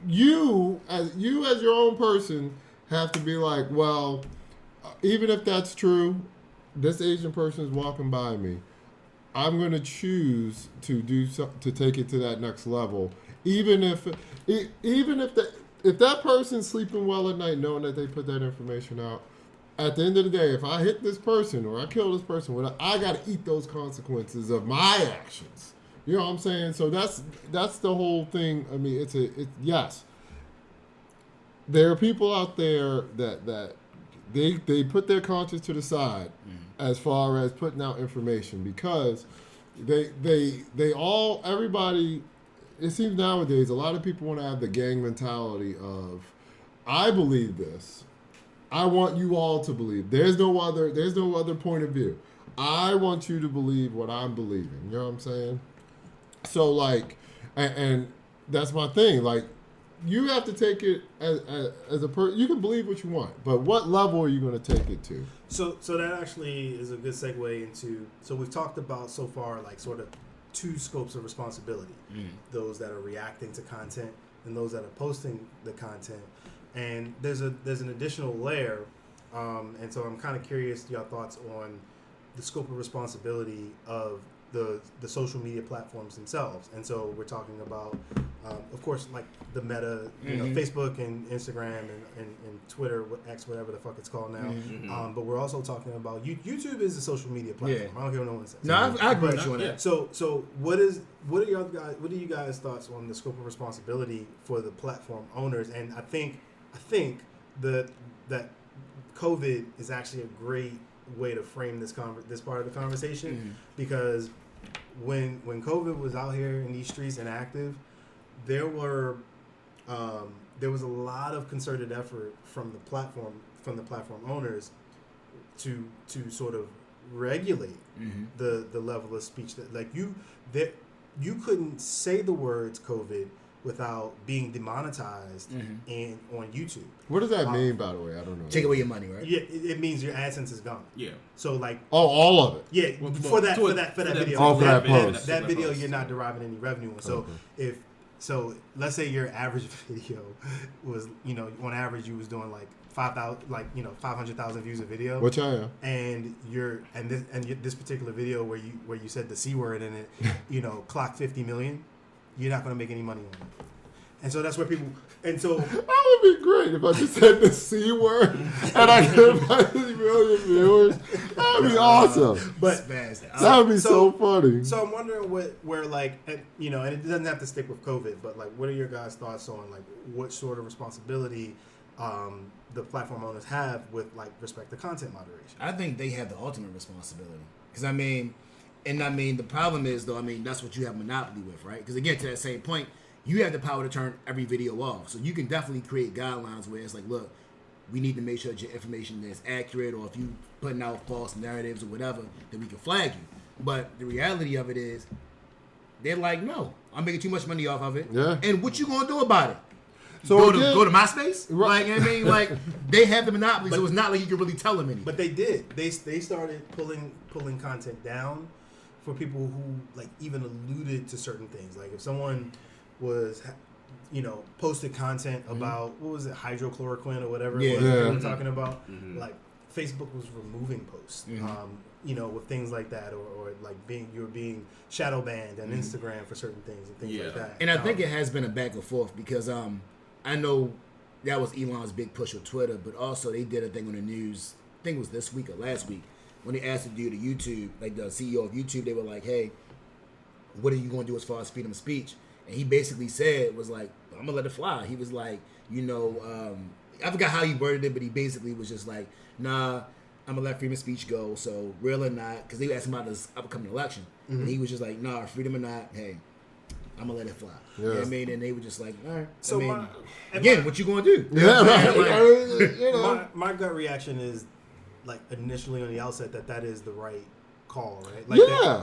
You as your own person have to be like, well, even if that's true, this Asian person is walking by me. I'm going to choose to to take it to that next level, even if that person's sleeping well at night, knowing that they put that information out. At the end of the day, if I hit this person or I kill this person, I got to eat those consequences of my actions. You know what I'm saying? So that's the whole thing. I mean, yes. There are people out there that they put their conscience to the side as far as putting out information because everybody. It seems nowadays a lot of people want to have the gang mentality of, I believe this. I want you all to believe. There's no other point of view. I want you to believe what I'm believing. You know what I'm saying? So like, and that's my thing. Like, you have to take it as a person. You can believe what you want, but what level are you going to take it to? So that actually is a good segue into. So we've talked about so far like sort of two scopes of responsibility: those that are reacting to content and those that are posting the content. And there's an additional layer, and so I'm kind of curious your thoughts on the scope of responsibility of the social media platforms themselves. And so we're talking about, of course, like the Meta, you know, Facebook and Instagram and Twitter, X, whatever the fuck it's called now. But we're also talking about YouTube is a social media platform. Yeah. I don't care what no one says. No, I agree with you on yeah. that. So what are you guys thoughts on the scope of responsibility for the platform owners? And I think that COVID is actually a great way to frame this part of the conversation because when COVID was out here in these streets and active, there was a lot of concerted effort from the platform owners to sort of regulate the level of speech that you couldn't say the words COVID without being demonetized and on YouTube. What does that mean, by the way? I don't know. Take away your money, right? Yeah, it means your AdSense is gone. Yeah. So like, Oh, all of it. yeah, Well, for that video, Oh, for that post. that video, you're not deriving any revenue on. So let's say your average video was, you know, on average you was doing like 500,000 views a video. Which I am. And this particular video where you said the C word in it, you know, clocked 50 million. You're not going to make any money on it. And so that's where people. And so That would be great if I just said the C word and I could have 50 million viewers. That would be awesome. but That would be so funny. So I'm wondering where like, you know, and it doesn't have to stick with COVID, but like, what are your guys' thoughts on like what sort of responsibility the platform owners have with like respect to content moderation? I think they have the ultimate responsibility. Because the problem is though, that's what you have monopoly with, right? Because again, to that same point, you have the power to turn every video off. So you can definitely create guidelines where it's like, look, we need to make sure that your information is accurate, or if you putting out false narratives or whatever, then we can flag you. But the reality of it is, they're like, no, I'm making too much money off of it. Yeah. And what you gonna do about it? So Go to MySpace? Right. Like, you know what I mean? Like, they have the monopoly, so it's not like you can really tell them anything. But they did. They started pulling content down for people who like even alluded to certain things. Like if someone was, you know, posted content about what was it, hydrochloroquine or whatever it was they were talking about, like Facebook was removing posts. You know, with things like that, or like you're being shadow banned on Instagram for certain things and things like that. And I think it has been a back and forth because I know that was Elon's big push with Twitter, but also they did a thing on the news, I think it was this week or last week, when they asked the dude at YouTube, like the CEO of YouTube, they were like, hey, what are you going to do as far as freedom of speech? And he basically said, was like, I'm going to let it fly. He was like, you know, I forgot how he worded it, but he basically was just like, nah, I'm gonna let freedom of speech go. So real or not, because they asked him about this upcoming election, and he was just like, nah, freedom or not, hey, I'm gonna let it fly. You know what I mean? And they were just like, all right. So what you gonna do? Yeah, right. My gut reaction is like initially on the outset that is the right call, right? Like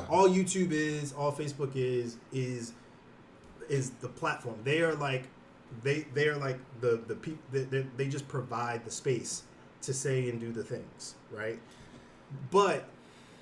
all YouTube is, all Facebook is the platform. They are like the people. They just provide the space to say and do the things, right? But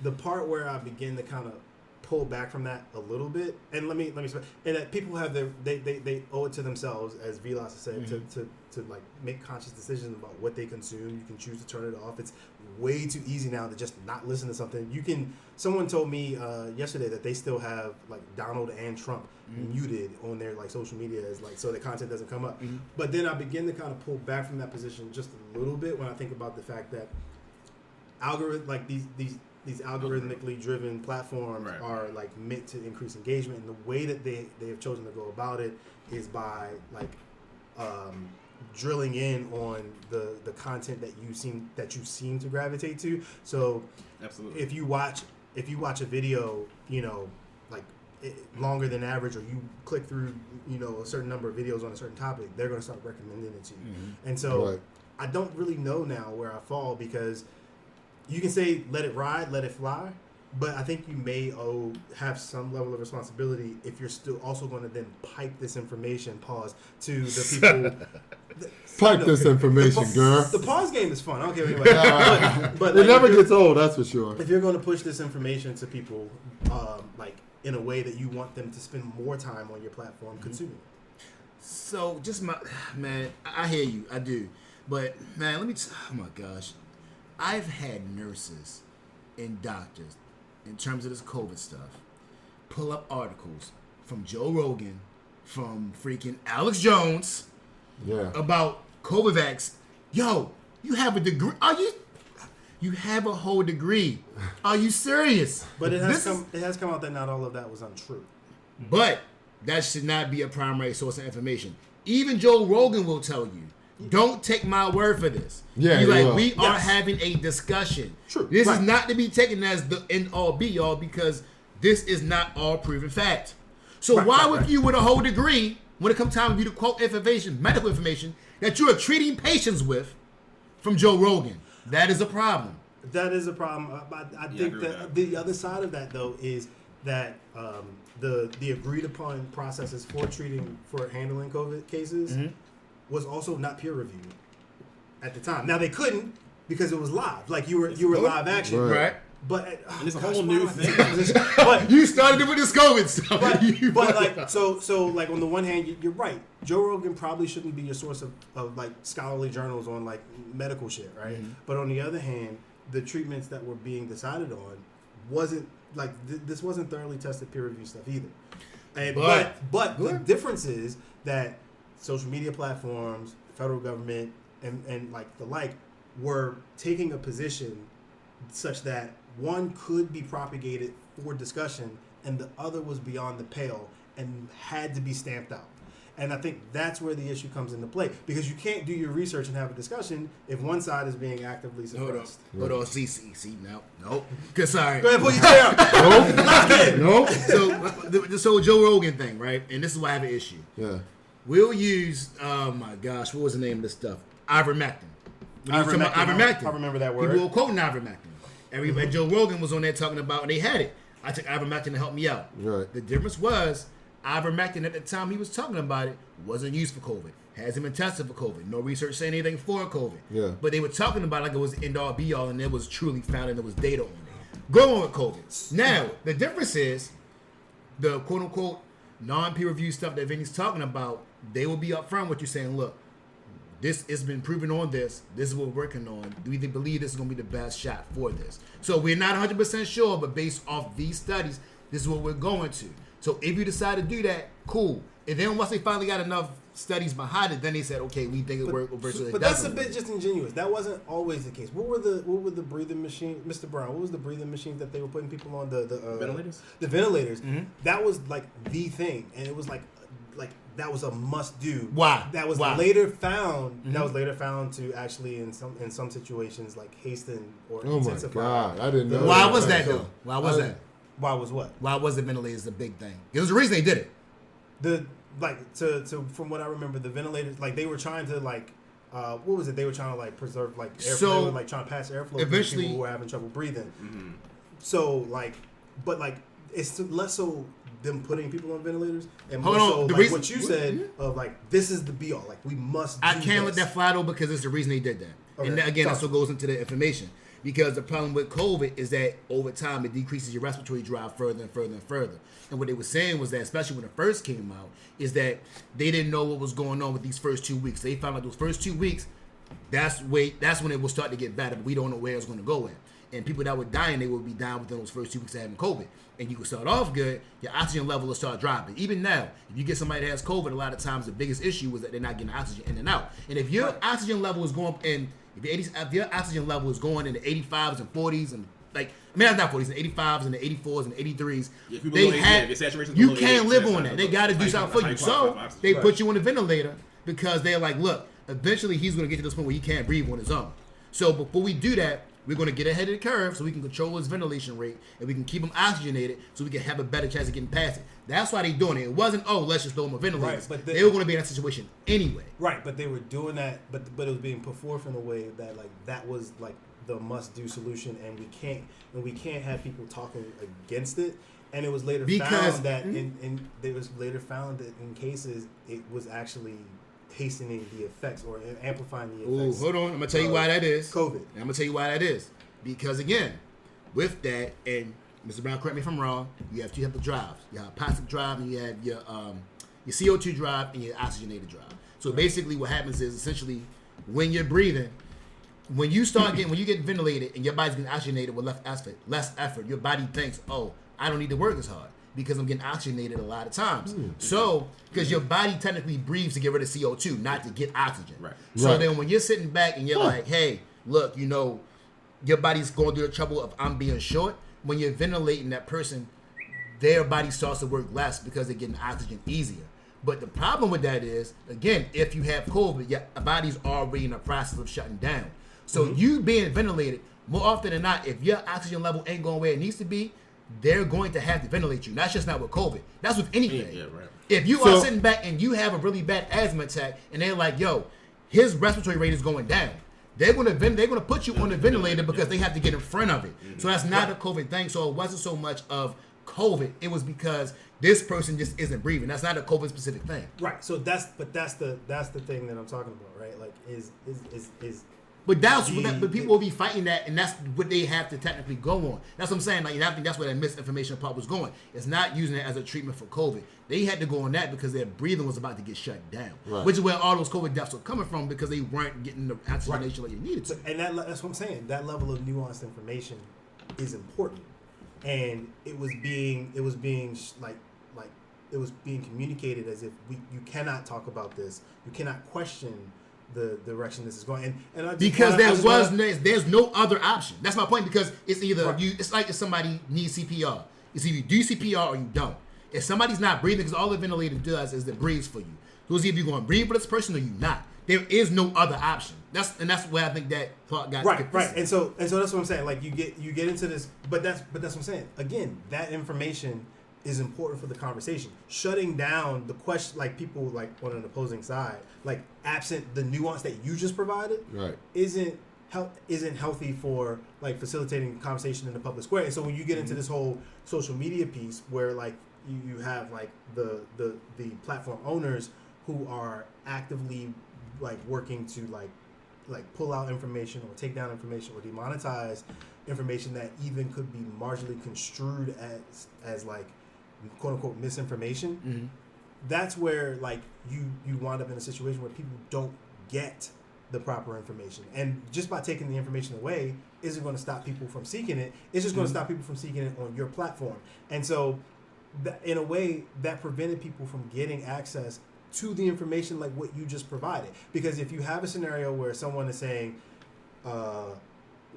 the part where I begin to kind of pull back from that a little bit, and let me and that people have they owe it to themselves, as Vilas has said, to like make conscious decisions about what they consume. You can choose to turn it off. It's way too easy now to just not listen to something. Someone told me yesterday that they still have like Donald and Trump muted on their like social media, as like so the content doesn't come up. But then I begin to kind of pull back from that position just a little bit when I think about the fact that these algorithmically driven platforms are like meant to increase engagement, and the way that they have chosen to go about it is by like drilling in on the content that you seem to gravitate to. So absolutely, if you watch a video, like longer than average, or you click through a certain number of videos on a certain topic, they're going to start recommending it to you. And so I don't really know now where I fall, because you can say let it ride, let it fly, but I think you may have some level of responsibility if you're still also going to then pipe this information, to the people. Pipe this information, girl. The pause game is fun. I don't care anyway. But it never gets old, that's for sure. If you're going to push this information to people, like in a way that you want them to spend more time on your platform consuming it. So man, I hear you, I do, but man, oh my gosh. I've had nurses and doctors, in terms of this COVID stuff, pull up articles from Joe Rogan, from freaking Alex Jones, about COVID. Yo, you have a degree? You have a whole degree? Are you serious? But it has come out that not all of that was untrue. But that should not be a primary source of information. Even Joe Rogan will tell you. Don't take my word for this. Yeah, we are having a discussion. True. This is not to be taken as the end all be all, because this is not all proven fact. So why would you with a whole degree, when it comes time for you to quote information, medical information, that you are treating patients with from Joe Rogan? That is a problem. That is a problem. I think that the other side of that, though, is that the agreed upon processes for handling COVID cases was also not peer reviewed at the time. Now they couldn't, because it was live. Like you were live action, right? But it's a whole new thing. But you started it with this COVID stuff. But like so like on the one hand, you're right. Joe Rogan probably shouldn't be your source of like scholarly journals on like medical shit, right? But on the other hand, the treatments that were being decided on wasn't like this wasn't thoroughly tested peer review stuff either. And but the difference is that social media platforms, the federal government, and like the like were taking a position such that one could be propagated for discussion and the other was beyond the pale and had to be stamped out. And I think that's where the issue comes into play, because you can't do your research and have a discussion if one side is being actively suppressed. Hold on, see, no. Cause sorry. Go ahead, pull your chair out. No. So Joe Rogan thing, right? And this is why I have an issue. Yeah. We'll use, oh my gosh, what was the name of this stuff? Ivermectin. Ivermectin. I remember that word. People were quoting Ivermectin. Everybody, Joe Rogan was on there talking about, and they had it. I took Ivermectin to help me out. Right. The difference was, Ivermectin at the time he was talking about it wasn't used for COVID. Hasn't been tested for COVID. No research saying anything for COVID. Yeah. But they were talking about it like it was end all be all, and it was truly found and there was data on it. Going with COVID. Now, the difference is the quote unquote non-peer review stuff that Vinny's talking about, they will be upfront with you saying, look, this has been proven on this. This is what we're working on. Do we believe this is going to be the best shot for this? So we're not 100% sure, but based off these studies, this is what we're going to. So if you decide to do that, cool. And then once they finally got enough studies behind it, then they said, okay, we think it works versus it But that's doesn't. a bit just ingenuous. That wasn't always the case. What were the breathing machine, Mr. Brown? What was the breathing machines that they were putting people on? The ventilators. The ventilators. That was like the thing, and it was like that was a must do. Why? That was Why? later found. That was later found to actually in some situations like hasten or Oh my intensify. God, I didn't know. Why that. was that though? Why was that? Why was what? Why was the ventilators a big thing? It was the reason they did it. The like to from what I remember, the ventilators like they were trying to like what was it? They were trying to like preserve like airflow. So, they were like trying to pass airflow eventually- to people who were having trouble breathing. So like, but like it's less so them putting people on ventilators and more Hold on, so the like reason- what you said of like this is the be all. Like we must. I do can't let this. that fly though because it's the reason they did that. Okay. And again, that's Talk. what goes into the information. Because the problem with COVID is that over time it decreases your respiratory drive further and further and further. And what they were saying was that, especially when it first came out, is that they didn't know what was going on with these first 2 weeks. They found out those first 2 weeks, that's when it will start to get better, but we don't know where it's going to go at. And people that were dying, they would be dying within those first 2 weeks of having COVID. And you can start off good, your oxygen level will start dropping. Even now, if you get somebody that has COVID, a lot of times the biggest issue is that they're not getting oxygen in and out. And if your oxygen level is going in, if your oxygen level is going in the 85s and 40s and like, I mean, not 40s, the 85s and the 84s and 83s, Yeah, people they below 80, have, your saturation's you below can't 80%, live on that's that. not They got to how do you- something how for you you. qualify So for oxygen. they Right. put you on a ventilator because they're like, look, eventually he's going to get to this point where he can't breathe on his own. So before we do that, we're going to get ahead of the curve so we can control his ventilation rate and we can keep him oxygenated so we can have a better chance of getting past it. That's why they're doing it. It wasn't, oh, let's just throw him a ventilator. Right, but they were going to be in that situation anyway. Right, but they were doing that, but it was being put forth in a way that like that was like the must-do solution, and we can't have people talking against it. And it was later Because- found that it was later found that in cases it was actually hastening the effects or amplifying the Ooh, effects. hold on. I'm going to tell you why that is. COVID. And I'm going to tell you why that is. Because again, with that, and Mr. Brown, correct me if I'm wrong, you have two types of drives. You have a positive drive and you have your CO2 drive and your oxygenated drive. So basically what happens is essentially when you're breathing, when you get ventilated and your body's getting oxygenated with less effort, your body thinks, oh, I don't need to work as hard because I'm getting oxygenated a lot of times. So, because your body technically breathes to get rid of CO2, not to get oxygen. Right. So Right. then when you're sitting back and you're like, hey, look, your body's going through the trouble of I'm being short. When you're ventilating that person, their body starts to work less because they're getting oxygen easier. But the problem with that is, again, if you have COVID, your body's already in the process of shutting down. So you being ventilated, more often than not, if your oxygen level ain't going where it needs to be, they're going to have to ventilate you. That's just not with COVID. That's with anything. Yeah, right. If you So- are sitting back and you have a really bad asthma attack, and they're like, "Yo, his respiratory rate is going down," they're gonna put you on the ventilator because they have to get in front of it. So that's not a COVID thing. So it wasn't so much of COVID. It was because this person just isn't breathing. That's not a COVID specific thing. Right. So that's the thing that I'm talking about, right? Like is But The- but people will be fighting that, and that's what they have to technically go on. That's what I'm saying. Like, and I think that's where that misinformation part was going. It's not using it as a treatment for COVID. They had to go on that because their breathing was about to get shut down, Right. which is where all those COVID deaths were coming from because they weren't getting the oxygenation like they needed to. and that's what I'm saying. That level of nuanced information is important, and it was being communicated as if you cannot talk about this. You cannot question the direction this is going. And I just Because wanna- there's no other option. That's my point. Because it's either Right. it's like if somebody needs CPR. It's either you do CPR or you don't. If somebody's not breathing, because all the ventilator does is it breathes for you. So it's either you're going to breathe for this person or you not. There is no other option. That's where I think that part got Right. confusing. And so that's what I'm saying. Like you get into this, but that's what I'm saying. Again, that information is important for the conversation. Shutting down the question, like people like on an opposing side, like absent the nuance that you just provided, Right. isn't healthy for like facilitating conversation in the public square. And so when you get into this whole social media piece where like you have like the platform owners who are actively like working to like pull out information or take down information or demonetize information that even could be marginally construed as like quote unquote misinformation, that's where like you wind up in a situation where people don't get the proper information, and just by taking the information away isn't going to stop people from seeking it. It's just going to stop people from seeking it on your platform. And so in a way that prevented people from getting access to the information like what you just provided. Because if you have a scenario where someone is saying,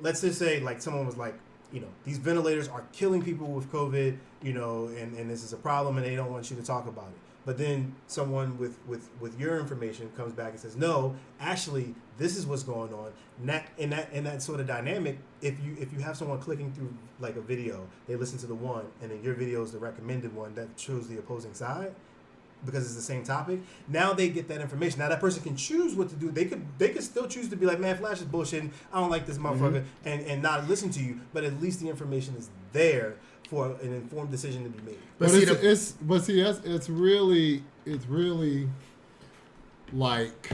let's just say like someone was like, these ventilators are killing people with COVID, and this is a problem and they don't want you to talk about it. But then someone with your information comes back and says, no, actually, this is what's going on. In that sort of dynamic, if you have someone clicking through like a video, they listen to the one, and then your video is the recommended one that shows the opposing side because it's the same topic. Now they get that information. Now that person can choose what to do. They could still choose to be like, man, Flash is bullshitting. I don't like this motherfucker, and not listen to you. But at least the information is there for an informed decision to be made. But it's really like,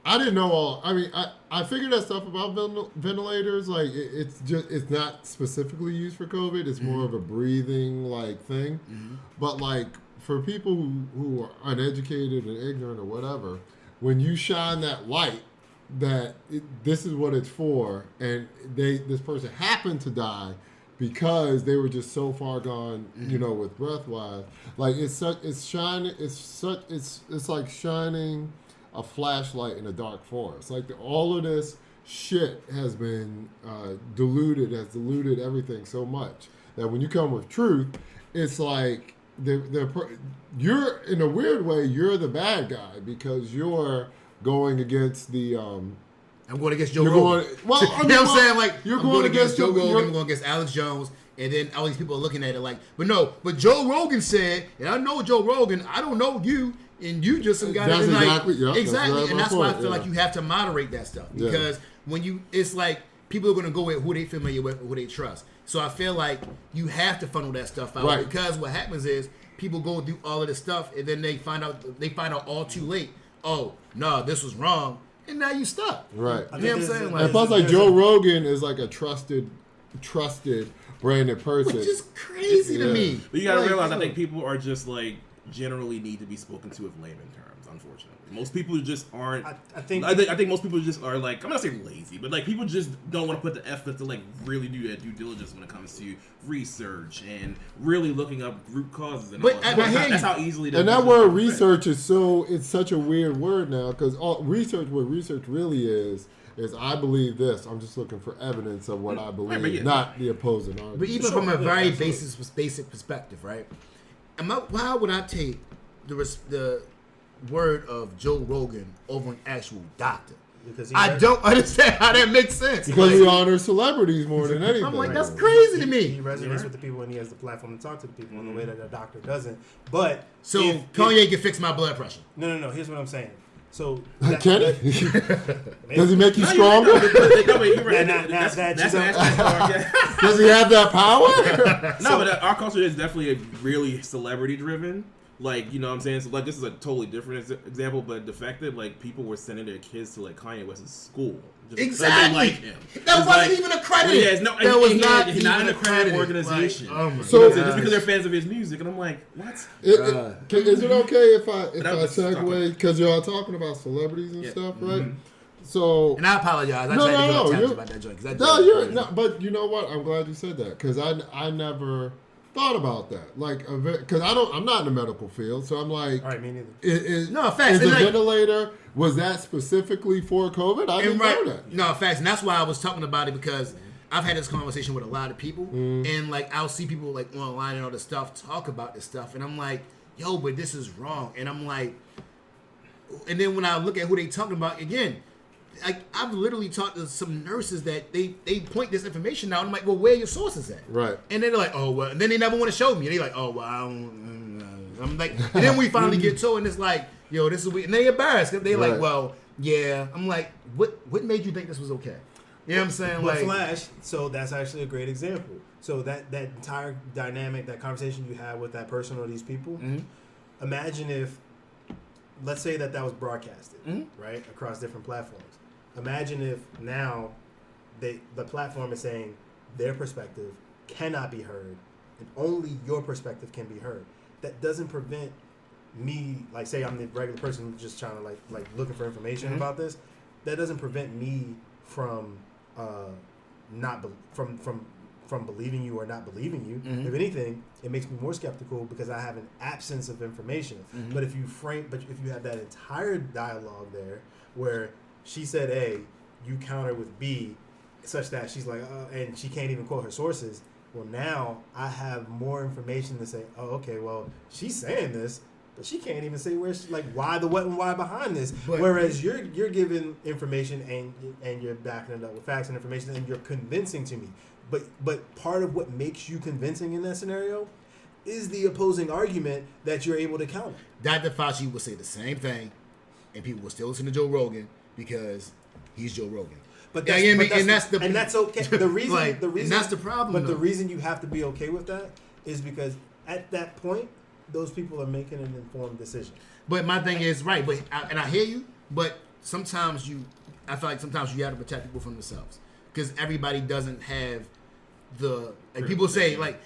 I didn't know all. I mean, I figured that stuff about ventilators. Like, it's not specifically used for COVID. It's more of a breathing like thing. Mm-hmm. But like for people who are uneducated and ignorant or whatever, when you shine that light that this is what it's for, and this person happened to die because they were just so far gone, you know, with breath wise. Like it's like shining a flashlight in a dark forest. Like all of this shit has been diluted everything so much that when you come with truth, it's like you're in a weird way you're the bad guy because you're going against the. I'm going against Joe Rogan. You know what I'm saying? Like you're going against Joe Rogan. I'm going against Alex Jones. And then all these people are looking at it like, but Joe Rogan said, and I know Joe Rogan, I don't know you, and you just some guy that's that's exactly, like, yep, exactly. That's and that's why I feel yeah. like you have to moderate that stuff. Because when it's like, people are going to go with who they familiar with, who they trust. So I feel like you have to funnel that stuff out. Right. Because what happens is, people go through all of this stuff, and then they find out all too late, oh, no, this was wrong. And now you stuck. Right. You know what I'm saying? And plus, like Joe Rogan is like a trusted branded person. Which is crazy to me. But you gotta realize, I think people are just like generally need to be spoken to with layman terms. Unfortunately, most people just aren't. I think most people just are like, I'm not saying lazy, but like people just don't want to put the effort to like really do that due diligence when it comes to research and really looking up root causes. And that's how easily. And that word research is it's such a weird word now because what research really is I believe this. I'm just looking for evidence of what I believe, not the opposing argument. But even from a very basic perspective, right? Why would I take the word of Joe Rogan over an actual doctor? Because I don't understand how that makes sense. Because he honors celebrities more than anything. I'm like, that's crazy to me. He resonates with the people, and he has the platform to talk to the people in the way that a doctor doesn't. But Kanye can fix my blood pressure. No. Here's what I'm saying. So can he? Does he make you stronger? Does he have that power? No, but our culture is definitely really celebrity driven. Like, you know what I'm saying? So, like, this is a totally different example, but the fact that, like, people were sending their kids to, like, Kanye West's school. Just exactly. They like him. That wasn't even accredited. That was not an accredited organization. Like, so just because they're fans of his music. And I'm like, what? Is it okay if I segue? Because you're all talking about celebrities and stuff, right? Mm-hmm. So, and I apologize. I tried to go tangent about that joint. But you know what? I'm glad you said that because I never thought about that, like, because I'm not in the medical field, so I'm like, all right, me neither. Is the ventilator, was that specifically for COVID? I didn't know that. No, facts, and that's why I was talking about it because I've had this conversation with a lot of people, and like I'll see people like online and all this stuff talk about this stuff, and I'm like, yo, but this is wrong, and I'm like, and then when I look at who they talking about again. Like, I've literally talked to some nurses that they point this information out. I'm like, well, where are your sources at? Right. And they're like, oh, well. And then they never want to show me. And they're like, oh, well, I don't. I'm like, and then we finally get to it, and it's like, yo, this is weird. And they embarrassed. They're like, well, yeah. I'm like, what made you think this was okay? You know what I'm saying? Like, Flash, so that's actually a great example. So that entire dynamic, that conversation you had with that person or these people, imagine if, let's say that was broadcasted, right, across different platforms. Imagine if now the platform is saying their perspective cannot be heard and only your perspective can be heard. That doesn't prevent me, like, say I'm the regular person who's just trying to like looking for information about this. That doesn't prevent me from from believing you or not believing you. If anything, it makes me more skeptical because I have an absence of information. But if you have that entire dialogue there where she said A, you counter with B, such that she's like, and she can't even quote her sources, well, now I have more information to say, oh, okay, well, she's saying this, but she can't even say where she, like, why the what and why behind this. But- Whereas you're giving information and you're backing it up with facts and information and you're convincing to me. But part of what makes you convincing in that scenario is the opposing argument that you're able to counter. Dr. Fauci will say the same thing, and people will still listen to Joe Rogan because he's Joe Rogan. But Yeah, that's, yeah, but and that's the and that's okay. The reason, like, the reason, and that's the problem. But the though. reason you have to be okay with that is because at that point, those people are making an informed decision. But my thing is right, and I hear you. But sometimes I feel like sometimes you have to protect people from themselves because everybody doesn't have the like people say like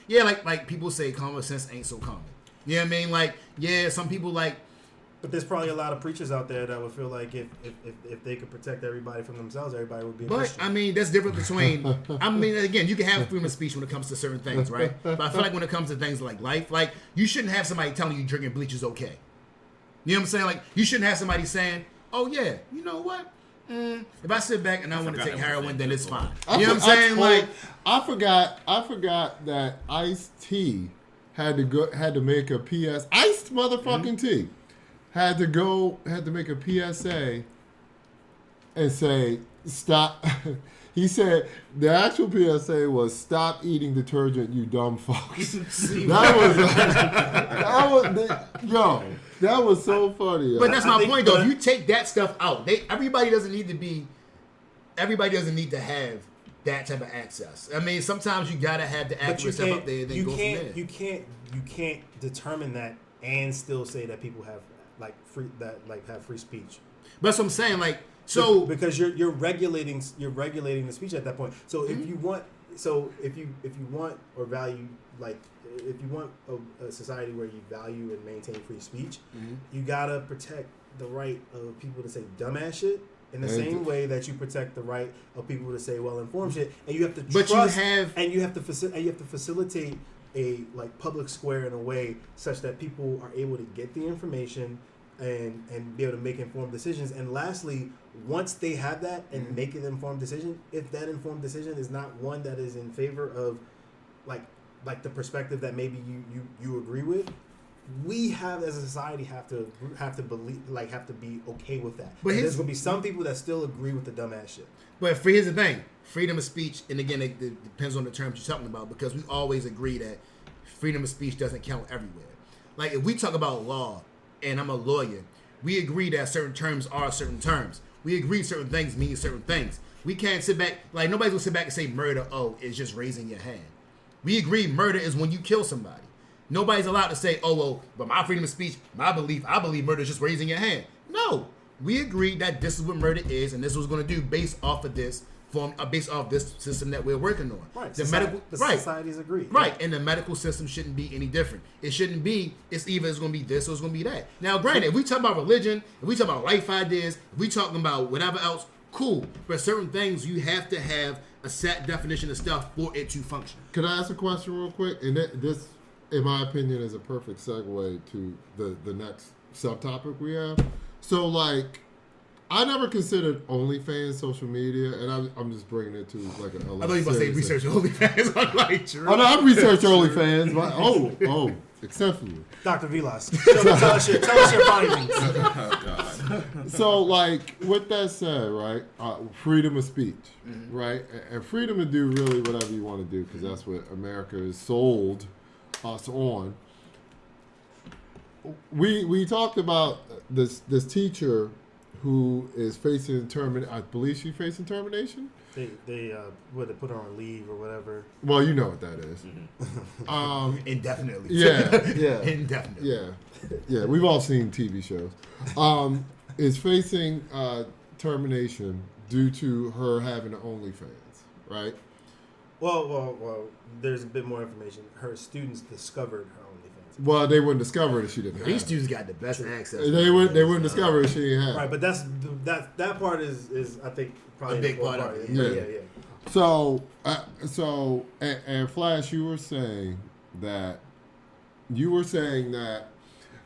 people say common sense ain't so common. You know what I mean? Like some people like. But there's probably a lot of preachers out there that would feel like if they could protect everybody from themselves, everybody would be a But Christian. I mean, that's different between. I mean, again, you can have freedom of speech when it comes to certain things, right? But I feel like when it comes to things like life, like you shouldn't have somebody telling you drinking bleach is okay. You know what I'm saying? Like you shouldn't have somebody saying, "Oh yeah, you know what? If I sit back and I want to take heroin, then it's fine." You know what I'm saying? Like I forgot that Ice-T had to make a PS. Iced motherfucking T had to make a PSA and say stop. He said the actual PSA was stop eating detergent, you dumb fucks. That was so funny. Yo. But that's I my think point, though. that- If you take that stuff out, everybody doesn't need to have that type of access. I mean, sometimes you gotta have the But you accurate stuff can't, up there. Then you go from can't, there. you can't determine that and still say that people have have free speech. But that's what I'm saying. Like, so because you're regulating the speech at that point. So if you want or value if you want a society where you value and maintain free speech, you gotta protect the right of people to say dumbass shit in the same way that you protect the right of people to say well-informed shit, and you have to trust, and you have to facilitate a public square in a way such that people are able to get the information and be able to make informed decisions. And lastly, once they have that and make an informed decision, if that informed decision is not one that is in favor of like the perspective that maybe you agree with, we have as a society have to believe have to be okay with that. But there's gonna be some people that still agree with the dumbass shit. But here's the thing: freedom of speech, and again, it depends on the terms you're talking about, because we always agree that freedom of speech doesn't count everywhere. Like if we talk about law, and I'm a lawyer, we agree that certain terms are certain terms. We agree certain things mean certain things. We can't sit back, like nobody's gonna sit back and say murder, it's just raising your hand. We agree murder is when you kill somebody. Nobody's allowed to say, but my freedom of speech, I believe murder is just raising your hand. No, we agreed that this is what murder is, and this is what we're going to do based off of this based off this system that we're working on. Right. Societies agree. Right, and the medical system shouldn't be any different. It shouldn't be. It's either it's going to be this or it's going to be that. Now, granted, if we talk about religion, if we talk about life ideas, if we talking about whatever else, cool. But certain things you have to have a set definition of stuff for it to function. Can I ask a question real quick? And this, in my opinion, is a perfect segue to the next subtopic we have. So, I never considered OnlyFans social media, and I'm just bringing it to a I thought you were about to say research OnlyFans. I'm like, true. Oh, no, I've researched OnlyFans. But, except for you. Dr. Vilas, tell us your findings. Oh, God. So, with that said, right, freedom of speech, right, and freedom to do really whatever you want to do, because that's what America has sold us on. We talked about this teacher who is facing I believe she's facing termination. They put her on leave or whatever. Well, you know what that is. Indefinitely. Yeah. Indefinitely. Yeah. We've all seen TV shows. Is facing termination due to her having an OnlyFans, right? Well. There's a bit more information. Her students discovered her OnlyFans. Well, they wouldn't discover it if she didn't have These it. students got the best access. They wouldn't discover it if she didn't have it. Right, but that part is I think probably A big part of it. Yeah. So, and Flash, you were saying that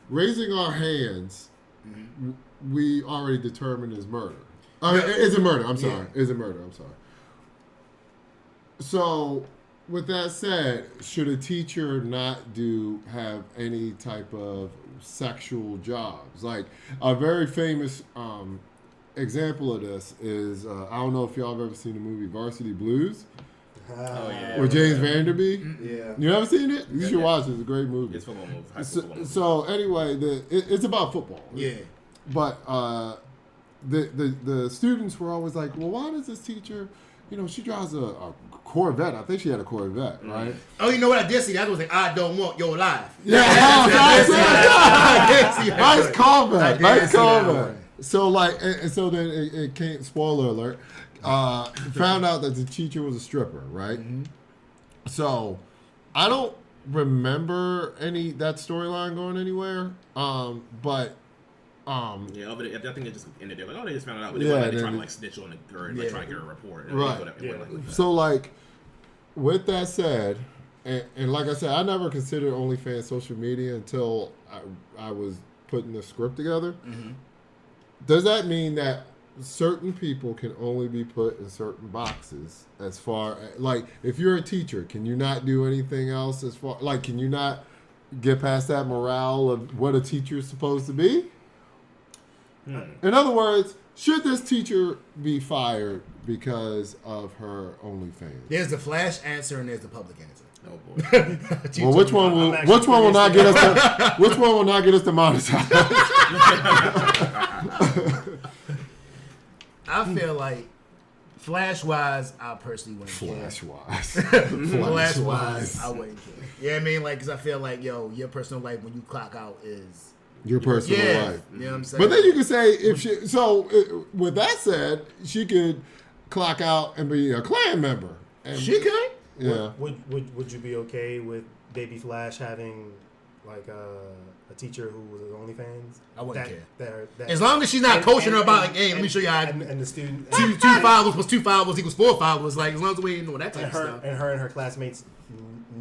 raising our hands, we already determined is murder. Is it murder? I'm sorry. Is it murder? I'm sorry. So, with that said, should a teacher not have any type of sexual jobs? Like a very famous example of this is I don't know if y'all have ever seen the movie Varsity Blues Oh yeah. with James Vanderbeek. Yeah. You ever seen it? You should yeah. watch it. It's a great movie. It's football move. High school football move. So anyway, it's about football. Yeah. But the students were always like, well, why does this teacher, she drives a Corvette. I think she had a Corvette, right? Oh, you know what I did see? That was like, I don't want your life. Yeah, nice callback. Nice callback. So and so then it came. Spoiler alert. Found out that the teacher was a stripper, right? Mm-hmm. So I don't remember that storyline going anywhere. But yeah, but I think it just ended there. Like, oh, they just found it out. But Yeah, they then trying to like snitch on the girl and like try to get a report. And Right. It went like that. So with that said, and like I said, I never considered OnlyFans social media until I was putting the script together. Mm-hmm. Does that mean that certain people can only be put in certain boxes? As far like, if you're a teacher, can you not do anything else? As far like, can you not get past that morale of what a teacher is supposed to be? In other words, should this teacher be fired because of her OnlyFans? There's the flash answer and there's the public answer. Oh boy. Well, which one will not get us demonetized? I feel like flash-wise, I personally wouldn't care. Flash-wise, I wouldn't care. You know what I mean? Like, because I feel like, your personal life when you clock out is... Your personal life. You know what I'm saying? But then you can say, with that said, she could clock out and be a Klan member. And, She could? Yeah. Would you be okay with Baby Flash having like a teacher who was an OnlyFans? I wouldn't care. That, As long as she's not coaching her about, like, hey, let me show you how... And the student... Two followers plus 2 followers equals 4 followers. Like, as long as we ain't know that type of stuff. And her classmates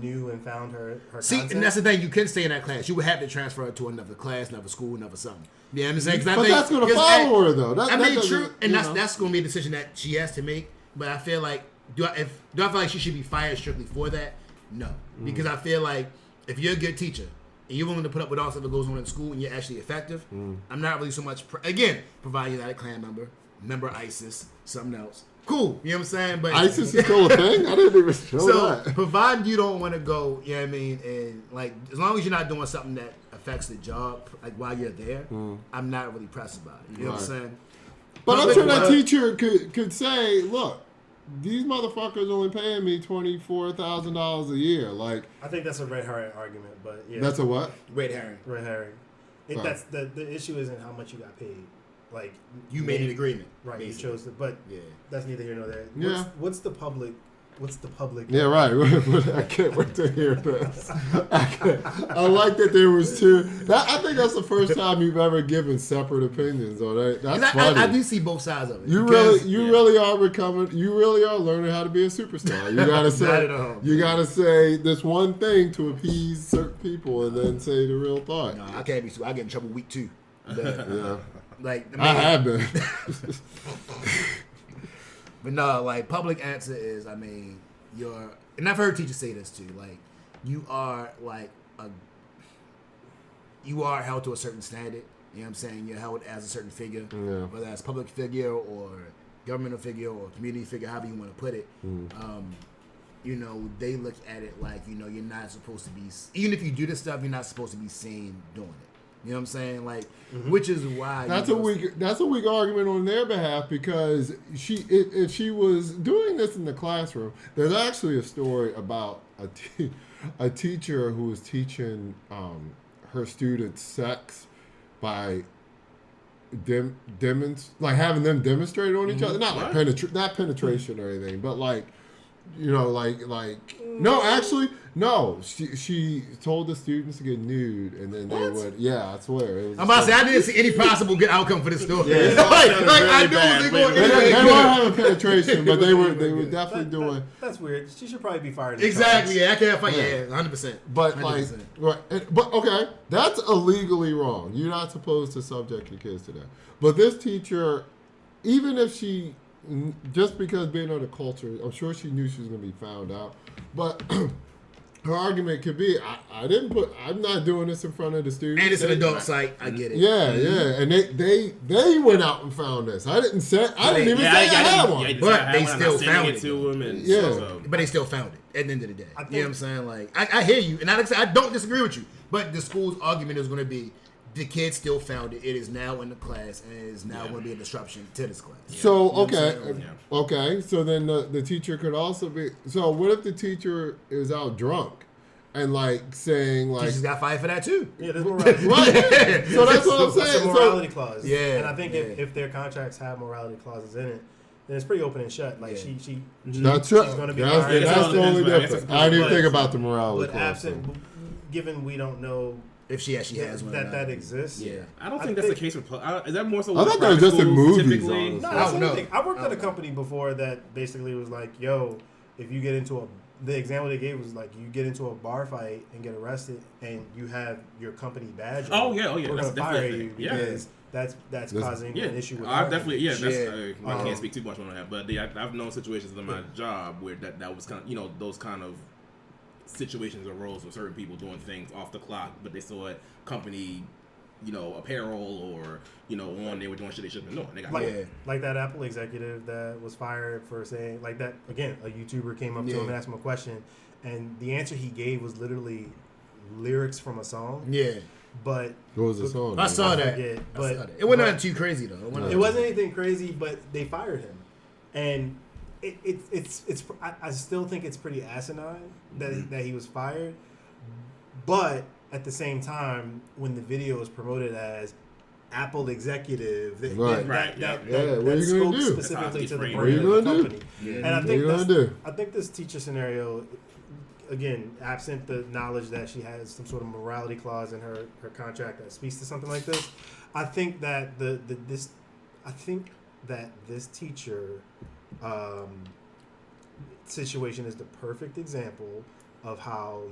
knew and found her See, content. and that's the thing. You couldn't stay in that class. You would have to transfer her to another class, another school, another something. You know what I'm saying? But that's going to follow her, though. True. And that's going to be a decision that she has to make. But I feel like, do I feel like she should be fired strictly for that? No. Because I feel like if you're a good teacher and you're willing to put up with all stuff that goes on in school and you're actually effective, I'm not really so much, providing you're not a Klan member ISIS, something else. Cool, you know what I'm saying? But ISIS is still a thing? I didn't even know that. Providing you don't want to go, you know what I mean, and like as long as you're not doing something that affects the job, like while you're there, I'm not really pressed about it. You know what I'm saying? But I'm sure that teacher could say, look, these motherfuckers only paying me $24,000 a year. Like, I think that's a red herring argument, but yeah. That's a what? Red herring. Red herring. Right. That's the issue isn't how much you got paid. Like You made an agreement. Right, basically. you chose it, but Yeah. that's neither here nor there. Yeah. What's the public? Yeah, right. I can't wait to hear this. I like that there was two. I think that's the first time you've ever given separate opinions on that. That's funny. I do see both sides of it. You really are becoming. You really are learning how to be a superstar. You gotta say. Not at all. You gotta say this one thing to appease certain people, and then say the real thought. No, I can't be. I get in trouble week 2. But, Yeah, like I have been. But no, like public answer is, I mean, and I've heard teachers say this too. Like, you are held to a certain standard. You know what I'm saying? You're held as a certain figure, Yeah. whether that's public figure or governmental figure or community figure, however you want to put it. They look at it like, you're not supposed to be, even if you do this stuff, you're not supposed to be seen doing it. You know what I'm saying? Like, which is why That's a weak argument on their behalf, because if she was doing this in the classroom, there's actually a story about a teacher who was teaching her students sex by having them demonstrate on each other, not like not penetration or anything, but like. No, actually, no. She told the students to get nude, and then they would. Yeah, I swear. It was I'm about to say, I didn't see any possible good outcome for this story. Yeah. I knew they going They weren't having penetration, but they were definitely doing. That's weird. She should probably be fired. Exactly. Yeah, I can't fight. Yeah, 100%. But 100%. but okay, that's illegally wrong. You're not supposed to subject your kids to that. But this teacher, even if she just because being on the culture, I'm sure she knew she was going to be found out. But her argument could be, I'm not doing this in front of the students. And it's an adult site. I get it. Yeah, yeah. And they went out and found this. I didn't even say I had one. But they still found it. To him and Yeah. so. But they still found it at the end of the day. I think- You know what I'm saying? Like, I hear you. And like I said, I don't disagree with you. But the school's argument is going to be, the kid still found it. It is now in the class, and it is now going to be a disruption to this class. So, You know what I'm okay. saying? Okay. So then the teacher could also be. So what if the teacher is out drunk and like saying like. Teachers got fired for that too. Yeah, there's morality. Right. So that's what I'm It's a saying. morality clause. Yeah, And I think yeah. if their contracts have morality clauses in it, then it's pretty open and shut. Like Yeah. she That's true. she's gonna be That's fired. the only That's- difference. I didn't but- think about the morality. But clause, absent, so. given we don't know If she actually has one. or not. that exists. Yeah. I don't think I that's the think- case with. Is that more so? I with thought that was private just in schools, movies, typically? honestly. No, I that's don't anything. know. I worked I at a don't know. company before that basically was like, yo, if you get into the example they gave was like, you get into a bar fight and get arrested and you have your company badge on, Oh, yeah, we're that's gonna fire definitely a you thing. Yeah. because that's causing Yeah, an issue with I hiring. definitely. Yeah, that's. Yeah. I can't speak too much on that, but I've known situations in my job where that was kind of those kind of situations arose with certain people doing things off the clock, but they saw it company, apparel or on they were doing shit they shouldn't have been doing. They got Like, Yeah. like that Apple executive that was fired for saying like that again. A YouTuber came up to him and asked him a question, and the answer he gave was literally lyrics from a song. Yeah. But What was the song? I saw that. forget, I but- saw that. It wasn't but- nothing too crazy though. it wasn't anything crazy. But they fired him, and it's I still think it's pretty asinine that he was fired. But at the same time, when the video is promoted as Apple executive, Right. Right, yeah. Yeah, what are you gonna spoke do? specifically to the What brand are you of the gonna do? company. Yeah. And I What are think you gonna do? I think this teacher scenario, again, absent the knowledge that she has some sort of morality clause in her contract that speaks to something like this, I think that this teacher situation is the perfect example of how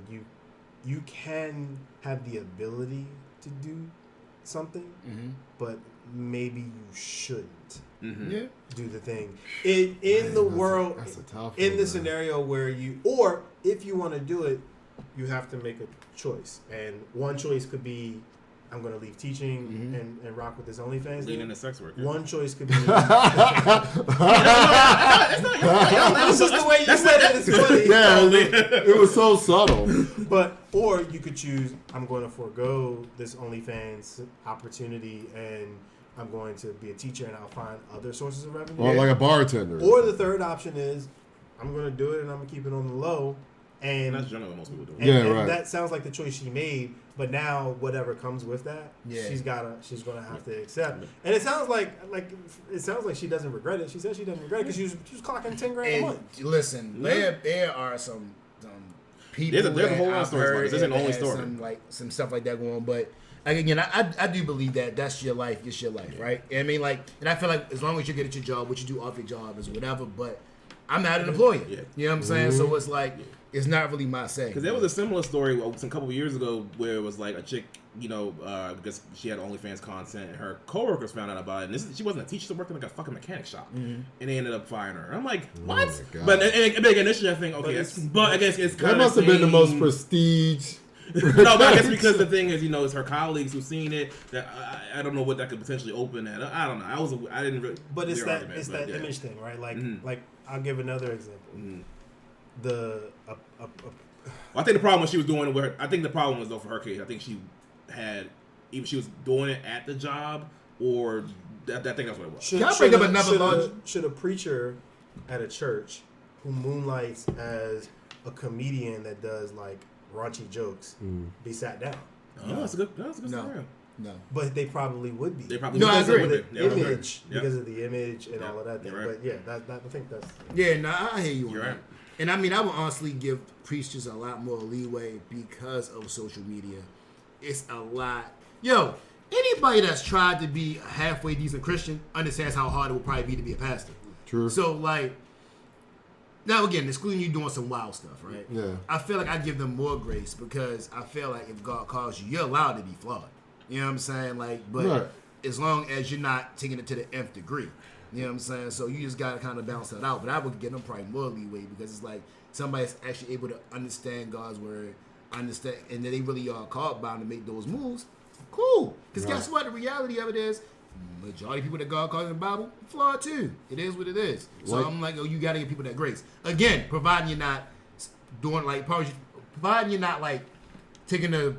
you can have the ability to do something, but maybe you shouldn't Mm-hmm. Yeah. do the thing in the world. That's a tough In one, the man. scenario where or if you want to do it, you have to make a choice, and one choice could be I'm going to leave teaching and rock with this OnlyFans. Lean thing. into sex work. One choice could be. That's just the way you said it. It's funny. Yeah, it was so subtle. Or you could choose, I'm going to forego this OnlyFans opportunity and I'm going to be a teacher and I'll find other sources of revenue. Or like a bartender. Or the third option is, I'm going to do it and I'm going to keep it on the low. And, that's generally what most people do. Yeah, and right. that sounds like the choice she made, but now whatever comes with that, Yeah. she's gonna have to accept. And it sounds like she doesn't regret it. She said she doesn't regret it because she was clocking $10,000 a And month. listen, there are some people. There's a whole lot of I've stories about heard this. This isn't the that only had story. some stuff like that going on, but. Again, I do believe that that's your life, it's your life, right? I mean, and I feel like as long as you're good at your job, what you do off your job is whatever, but I'm not an employee. Yeah. You know what I'm saying? So it's like, it's not really my say. Because there was a similar story a couple of years ago where it was like a chick, because she had OnlyFans content, and her coworkers found out about it. And she wasn't a teacher; she worked in like a fucking mechanic shop, and they ended up firing her. And I'm like, what? my God. But and again, initially I think, okay, but I guess it's kind That of must have been the most prestige. no, but I guess because the thing is, it's her colleagues who've seen it. That I don't know what that could potentially open at. I don't know. I didn't really. But it's their that argument, it's but that yeah. image thing, right? Like Mhm. like I'll give another example. Mhm. The I think the problem was she was doing it with her. I think the problem was though for her case. I think she had either she was doing it at the job or I think that's what it was. should, Can I bring up should a- another should a- large- should a preacher at a church who moonlights as a comedian that does like raunchy jokes be sat down? Oh, that's a good No. scenario. No. But they probably would be. They probably No, I because agree. of With the the image, Yeah. because of the image and Yeah, all of that thing. you're right. But yeah, that I think that's. Yeah, no, I hear you on You're that. right. And I mean, I would honestly give preachers a lot more leeway because of social media. It's a lot. Yo, anybody that's tried to be a halfway decent Christian understands how hard it would probably be to be a pastor. True. So, like, now again, excluding you doing some wild stuff, right? Yeah. I feel like I give them more grace because I feel like if God calls you, you're allowed to be flawed. You know what I'm saying? Like, but Right. as long as you're not taking it to the nth degree. You know what I'm saying? So you just gotta kind of balance that out. But I would give them probably more leeway because it's like somebody's actually able to understand God's word, understand, and then they really are called bound to make those moves. Cool. Because Right. guess what? The reality of it is, majority of people that God calls in the Bible flawed too. It is what it is. So Like- I'm like, oh, you gotta give people that grace. Again, providing you're not doing like, providing you're not like taking the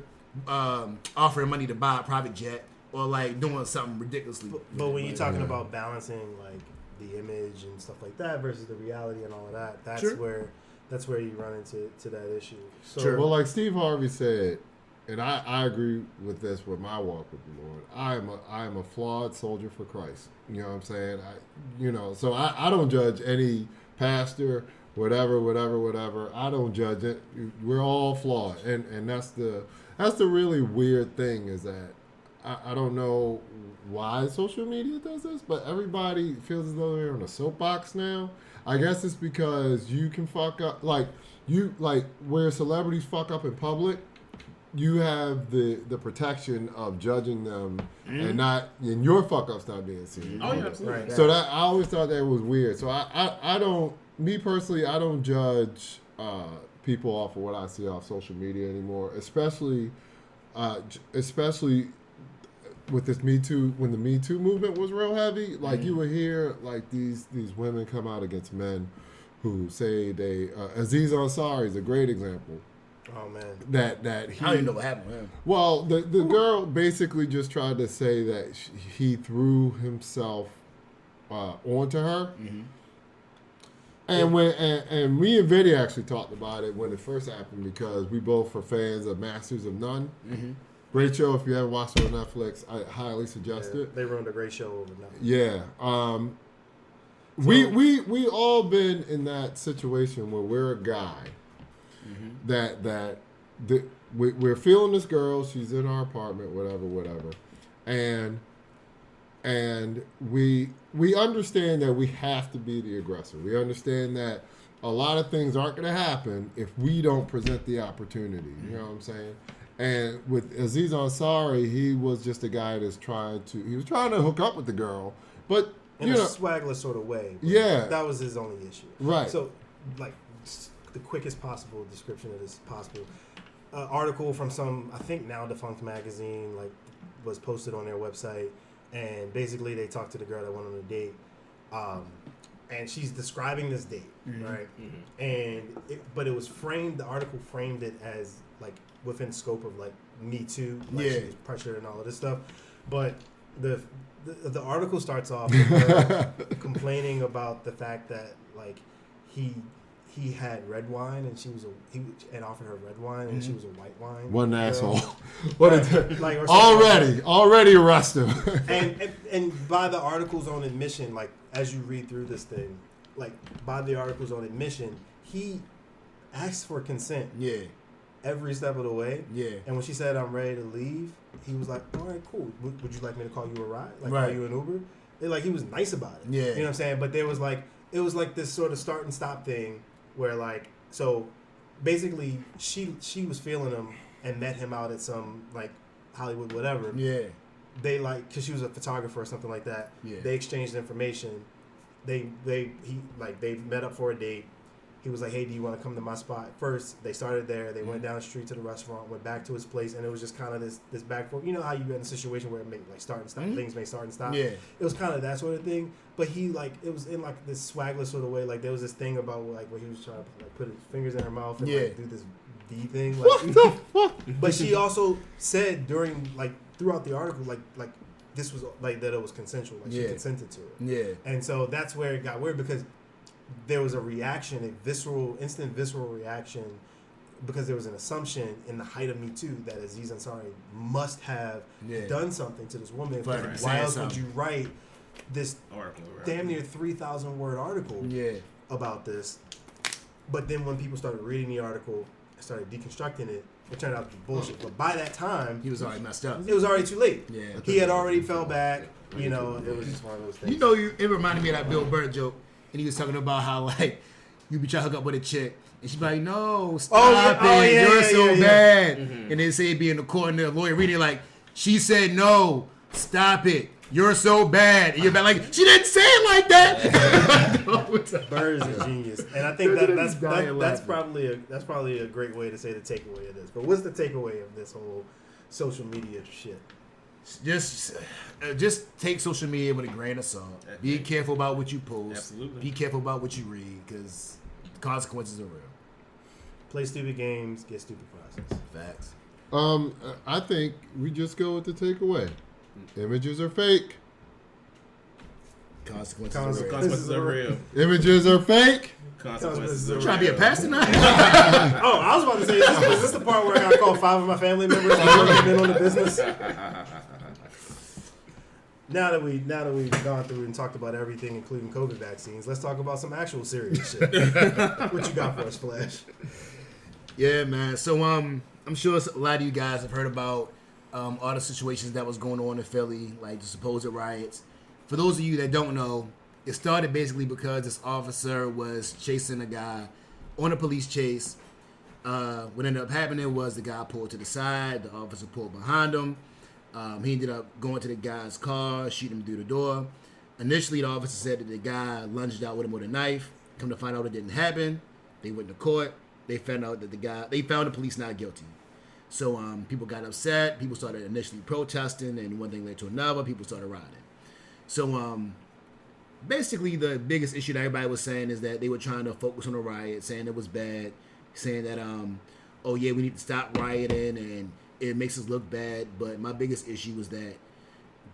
offering money to buy a private jet or like doing something ridiculously. But when you're talking Yeah. about balancing like the image and stuff like that versus the reality and all of that, that's Sure. where you run into that issue. So Sure. Well, like Steve Harvey said, and I agree with this with my walk with the Lord. I am a flawed soldier for Christ. You know what I'm saying? So I don't judge any pastor, whatever. I don't judge it. We're all flawed, and that's the really weird thing is that I don't know why social media does this, but everybody feels as though they're on a soapbox now. I guess it's because you can fuck up, like where celebrities fuck up in public. You have the protection of judging them and your fuck ups not being seen. Oh yeah, absolutely. Right. So that I always thought that was weird. So I don't, me personally, I don't judge people off of what I see off social media anymore, especially with this Me Too, when the Me Too movement was real heavy. Like you would hear like these women come out against men who say they Aziz Ansari is a great example. oh man, That he I don't even know what happened with him. well, the girl basically just tried to say that he threw himself onto her. Mm-hmm. And when me and Vinny actually talked about it when it first happened because we both are fans of Masters of None. Mm-hmm. Great show if you haven't watched it on Netflix. I highly suggest it. they ruined a great show over nothing. Yeah. We all been in that situation where we're a guy that we're feeling this girl. She's in our apartment, whatever, and we understand that we have to be the aggressor. We understand that a lot of things aren't going to happen if we don't present the opportunity. You know what I'm saying? And with Aziz Ansari, he was just a guy that's trying to hook up with the girl, but In you a know, swagler sort of way. but Yeah. that was his only issue. Right. So, like, the quickest possible description of this possible article from some, I think now defunct magazine, like, was posted on their website, and basically they talked to the girl that went on a date, and she's describing this date, right? And but it was framed. The article framed it as like within scope of like Me Too, like Yeah. she was pressured and all of this stuff, but the article starts off with her complaining about the fact that like he had red wine and he and offered her red wine and she was a white wine. one girl. asshole. What Like, or something already arrest him. and by the article's own admission, like as you read through this thing, like by the article's own admission, he asked for consent Yeah, every step of the way. yeah. And when she said, "I'm ready to leave," he was like, "All right, cool. Would you like me to call you a ride? Like Right. call you an Uber?" Like he was nice about it. Yeah. You know what I'm saying? But it was like this sort of start and stop thing where like so basically she was feeling him and met him out at some like Hollywood whatever. Yeah. They like because she was a photographer or something like that. Yeah. They exchanged information. They met up for a date. He was like, "Hey, do you want to come to my spot?" First, they started there. They went down the street to the restaurant, went back to his place, and it was just kind of this back and forth. You know how you get in a situation where it may like start and stop, things may start and stop. Yeah. It was kind of that sort of thing. But he like it was in like this swagler sort of way. Like there was this thing about like where he was trying to like put his fingers in her mouth and Yeah. like do this V thing. Like, What the fuck? but she also said during like throughout the article like this was like that it was consensual. Like she Yeah. consented to it. Yeah. And so that's where it got weird because there was a reaction, instant visceral reaction, because there was an assumption in the height of Me Too that Aziz Ansari must have Yeah. done something to this woman. Right. Why Saying else would something. you write this Article, right. damn near 3,000 word article Yeah. about this? But then when people started reading the article and started deconstructing it, it turned out to be bullshit. But by that time, He was already messed up. it was already too late. Yeah. He had already fell back. You know, it was just one of those things. You know, it reminded me of that Bill Burr joke, and he was talking about how like you be trying to hook up with a chick, and she be like, "No, stop it, you're so bad." And they say be in the court, and the lawyer reading it like, "She said no, stop it." you're so bad. And you're bad. Like, she didn't say it like that. Bird is a genius, and I think that's probably a great way to say the takeaway of this. But what's the takeaway of this whole social media shit? Just take social media with a grain of salt. Be careful about what you post. Absolutely. Be careful about what you read, because the consequences are real. Play stupid games, get stupid prizes. Facts. I think we just go with the takeaway. Images are fake. Consequences are real. Images are fake. Consequences are real. Trying to be a pastor now? Oh, I was about to say, is this the part where I got to call 5 of my family members and work in on the business? Now that we've gone through and talked about everything, including COVID vaccines, let's talk about some actual serious shit. What you got for us, Flash? Yeah, man. So I'm sure a lot of you guys have heard about all the situations that was going on in Philly, like the supposed riots. For those of you that don't know, it started basically because this officer was chasing a guy on a police chase. What ended up happening was the guy pulled to the side, the officer pulled behind him. He ended up going to the guy's car, shooting him through the door. Initially, the officer said that the guy lunged out with him with a knife. Come to find out it didn't happen. They went to court. They found out that they found the police not guilty. So people got upset. People started initially protesting, and one thing led to another. People started rioting. So basically, the biggest issue that everybody was saying is that they were trying to focus on the riot, saying it was bad, saying that, oh yeah, we need to stop rioting, and it makes us look bad. But my biggest issue was that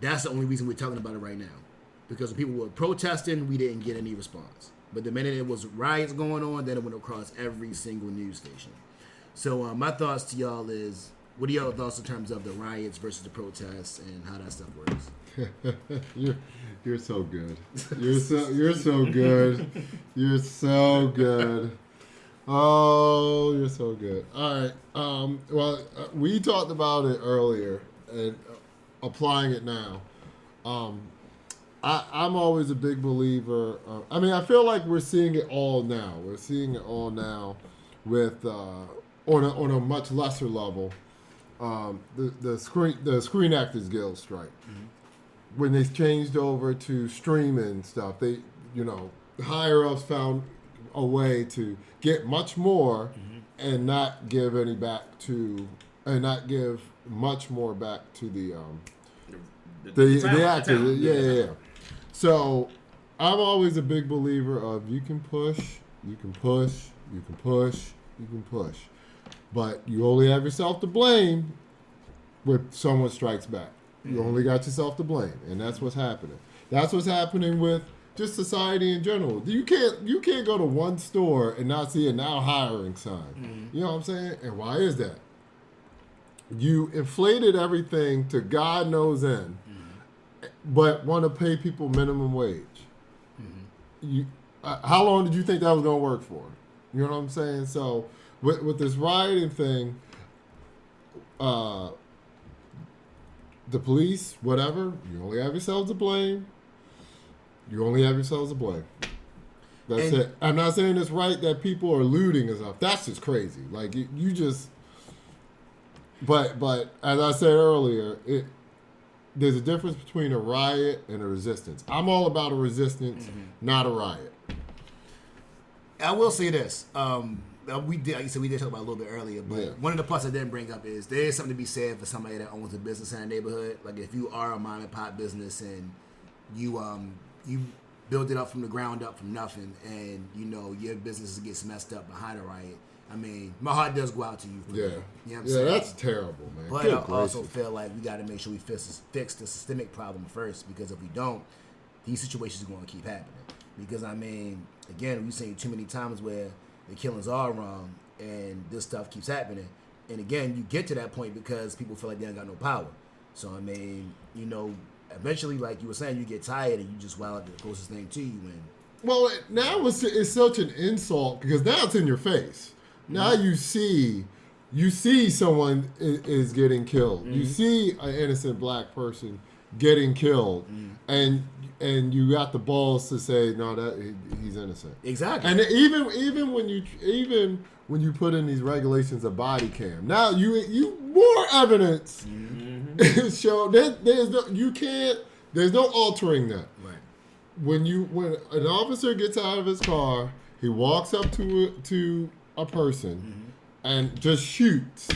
that's the only reason we're talking about it right now. Because when people were protesting, we didn't get any response. But the minute it was riots going on, then it went across every single news station. So my thoughts to y'all is, what are y'all thoughts in terms of the riots versus the protests and how that stuff works? You're so good. You're so good. You're so good. Oh, you're so good. All right. We talked about it earlier and applying it now. I'm always a big believer. I feel like we're seeing it all now. We're seeing it all now with on a much lesser level. The Screen Actors Guild strike. Mm-hmm. When they changed over to streaming stuff, the higher ups found a way to get much more and not give much more back to the actors. Yeah. So I'm always a big believer of you can push, but you only have yourself to blame when someone strikes back. You only got yourself to blame, and that's what's happening. That's what's happening with just society in general. You can't go to one store and not see a now hiring sign. Mm-hmm. You know what I'm saying? And why is that? You inflated everything to God knows end, but want to pay people minimum wage. Mm-hmm. How long did you think that was going to work for? You know what I'm saying? So with this rioting thing, the police, whatever, you only have yourselves to blame. That's it. I'm not saying it's right that people are looting and stuff. That's just crazy. Like, you just... But as I said earlier, there's a difference between a riot and a resistance. I'm all about a resistance, not a riot. I will say this. We did talk about it a little bit earlier, but one of the parts I didn't bring up is there is something to be said for somebody that owns a business in a neighborhood. Like, if you are a mom and pop business and you build it up from the ground up from nothing, and your business gets messed up behind a riot, my heart does go out to you. Yeah, you know what I'm saying? That's terrible, man. But I also feel like we got to make sure we fix the systemic problem first, because if we don't, these situations are going to keep happening. Because again, we've seen too many times where the killings are wrong and this stuff keeps happening. And again, you get to that point because people feel like they ain't got no power. So eventually, like you were saying, you get tired and you just wild the closest thing to you. And well, now it's such an insult because now it's in your face. Now you see someone is getting killed. Mm-hmm. You see an innocent black person getting killed, and you got the balls to say no, that he's innocent. Exactly. And even when you put in these regulations of body cam, now you more evidence show that There's no altering that. Right. When an officer gets out of his car, he walks up to a person and just shoots.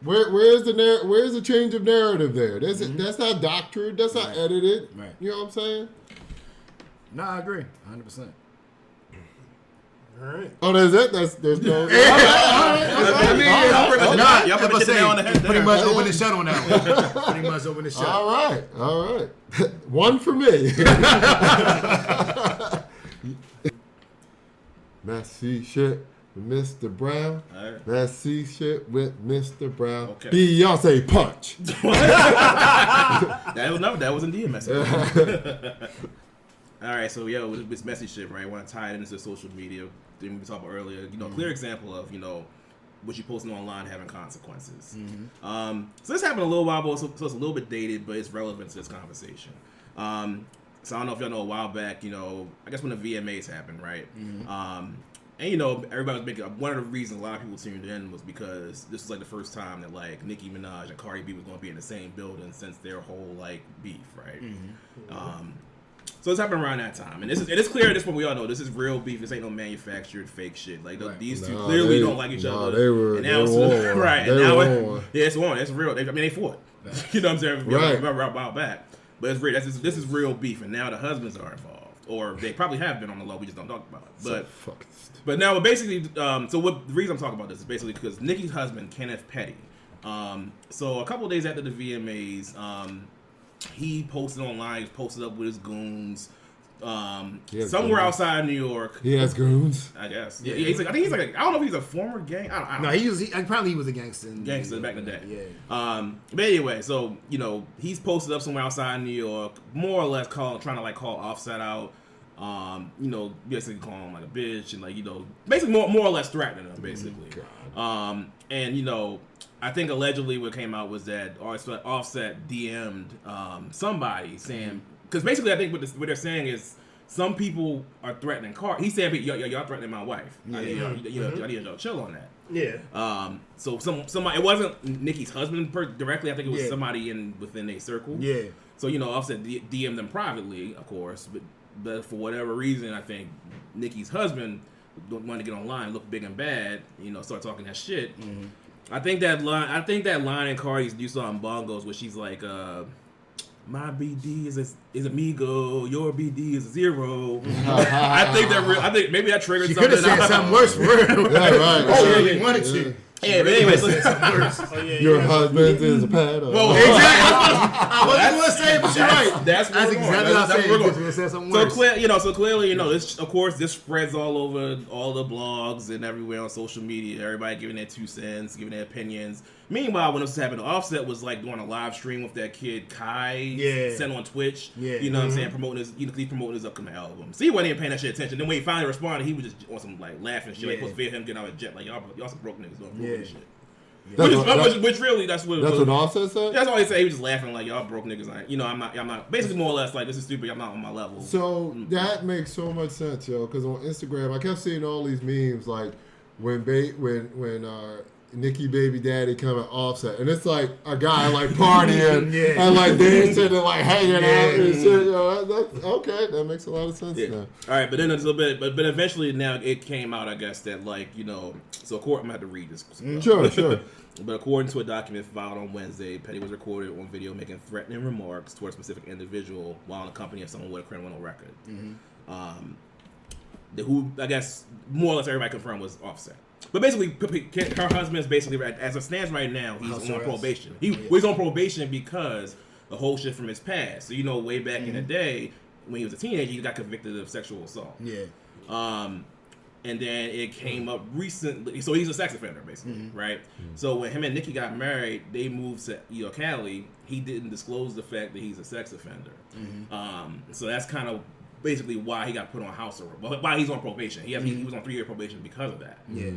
Where's the change of narrative there? That's not doctored. That's not edited. Right. You know what I'm saying? No, I agree, 100%. All right. Oh, there's no. Y'all put the nail on the head Pretty there. much open the shut on that one. Pretty much open the shut. All right. One for me. Messy shit with Mr. Brown. All right. Messy shit with Mr. Brown. Okay. Beyonce punch. That was indeed a message. All right, so with this messy shit, right? I want to tie it into social media. Thing we talked about earlier. Clear example of what you posting online having consequences. So this happened a little while ago, so it's a little bit dated, but it's relevant to this conversation. So I don't know if y'all know a while back, I guess when the VMAs happened, right? And everybody was making one of the reasons a lot of people tuned in was because this was like the first time that like Nicki Minaj and Cardi B was going to be in the same building since their whole like beef, right? So it's happened around that time, and it's clear at this point we all know this is real beef. This ain't no manufactured fake shit. Like these two clearly don't like each other. They were right. They now were it's on. It's real. They fought. You know what I'm saying? Right. A while back, but it's real. This is real beef, and now the husbands are involved, or they probably have been on the low. We just don't talk about it. But now, basically, so the reason I'm talking about this is basically because Nicki's husband, Kenneth Petty. So a couple of days after the VMAs, he posted online. He posted up with his goons somewhere outside New York. He has goons, I guess. Yeah, I think he's like I don't know if he's a former gang. I don't know. No, he was a gangster. Back in the day. Yeah. But anyway, so he's posted up somewhere outside New York, more or less trying to call Offset out. Basically calling him like a bitch and basically more or less threatening him basically. And I think allegedly what came out was that Offset DM'd somebody saying, because basically I think what they're saying is some people are threatening Cardi. He said, y'all threatening my wife. I need y'all to chill on that. Yeah. So somebody, it wasn't Nicki's husband directly. I think it was somebody within a circle. Yeah. So Offset DM'd them privately, of course, but for whatever reason, I think Nicki's husband wanted to get online, look big and bad, start talking that shit. I think that line in Cardi's you saw in Bongos where she's like, my BD is amigo, your BD is a zero. I think maybe that triggered something. You could have said something worse for real. Yeah, right. You wanted to. Yeah, but anyway, Your husband is a pedo. Well, Exactly. I wasn't going to say it, but you're right. That's exactly what I said. You could have said something worse. So clearly, this, of course, this spreads all over all the blogs and everywhere on social media. Everybody giving their 2 cents, giving their opinions. Meanwhile, when this was happening, Offset was like doing a live stream with that kid Kai, sent on Twitch. Yeah. You know what I'm saying? Promoting his upcoming album. So he wasn't even paying that shit attention. Then when he finally responded, he was just on some laughing shit. Like, supposed to him getting out of the jet. Like, y'all some broke niggas doing broke shit. Which really, that's what Offset said? That's all he said. He was just laughing like, y'all broke niggas. Like, I'm not, basically more or less like, this is stupid. I'm not on my level. So that makes so much sense, yo. Because on Instagram, I kept seeing all these memes like when Nicki baby daddy coming Offset, and it's like a guy like partying and like dancing and like hanging out and shit. Yo, okay, that makes a lot of sense now. All right, but then a little bit, but eventually now it came out, I guess, that so I'm gonna have to read this. Sure. But according to a document filed on Wednesday, Petty was recorded on video making threatening remarks toward a specific individual while in the company of someone with a criminal record. Who I guess more or less everybody confirmed was Offset. But basically, her husband is basically, as it stands right now, he's on probation. He's on probation because the whole shit from his past. So way back in the day when he was a teenager, he got convicted of sexual assault. Yeah. And then it came up recently. So he's a sex offender, basically, right? So when him and Nicki got married, they moved to Cali. He didn't disclose the fact that he's a sex offender. So that's kind of basically why he got put on house arrest. Well, why he's on probation. He was on 3-year probation because of that. Yeah.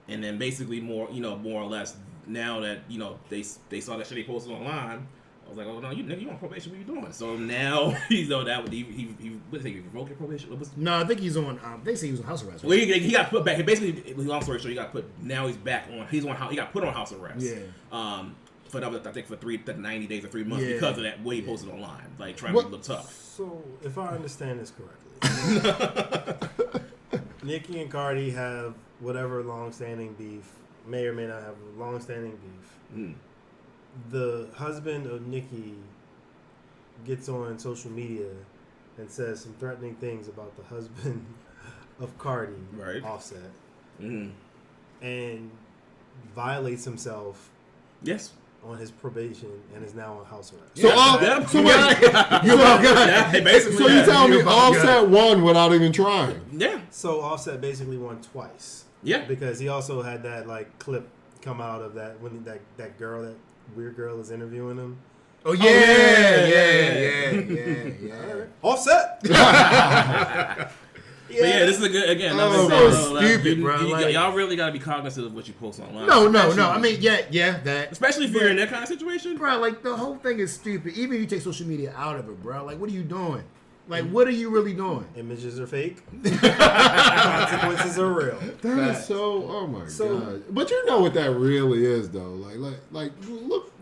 And then basically more or less now that they saw that shit he posted online. I was like, oh no, you on probation? What are you doing? So now he revoked your probation. No, I think he's on. They say he was on house arrest. Right? Well, he got put back. Basically, long story short, he got put. Now he's back on. He got put on house arrest. Yeah. for another, I think, for 90 days or 3 months Yeah. because of that way he posted online, like trying What- to look tough. So, if I understand this correctly, Nicki and Cardi have whatever long-standing beef, may or may not have long-standing beef. Mm. The husband of Nicki gets on social media and says some threatening things about the husband of Cardi, Right. Offset, Mm. and violates himself Yes. on his probation and is now on house arrest. So, Yeah. so wait, Yeah, basically. so you yeah. tell me You Offset won without even trying? Yeah. So Offset basically won twice. Yeah. Because he also had that like clip come out of that when that girl, that weird girl, is interviewing him. Oh yeah, yeah. Offset. But yeah, this is a good, again, Oh, another so example, stupid, you- bro, you- like- y'all really got to be cognizant of what you post online. No. Especially- I mean, yeah, that. Especially if you're in that kind of situation. Bro, like the whole thing is stupid. Even if you take social media out of it, bro. Like, what are you doing? Like, what are you really doing? Images are fake. Consequences are real. That is Facts. so. Oh my So- god! But you know what that really is, though. Like,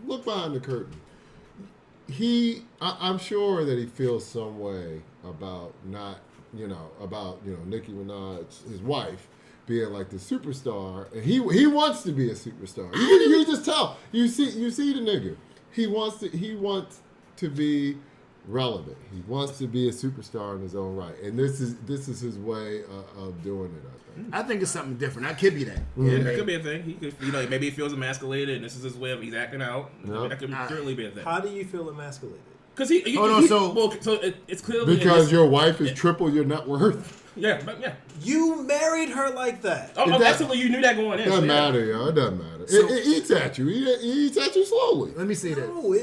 look behind the curtain. I'm sure that he feels some way about not, about Nicki Minaj, his wife, being like the superstar, and he wants to be a superstar. You just tell. You see the nigga. He wants to be relevant. He wants to be a superstar in his own right, and this is his way of doing it. I think it's something different. That could be that. Yeah, that could be a thing. He could, maybe he feels emasculated, and this is his way of he's acting out. Yep. That could certainly be a thing. How do you feel emasculated? Because he it's clearly Because your wife is triple your net worth. yeah. You married her like that. Oh, That- absolutely, you knew that going in. It doesn't so yeah. matter, yo. It doesn't matter. So- it eats at you. It eats at you slowly. Let me see that. No, what?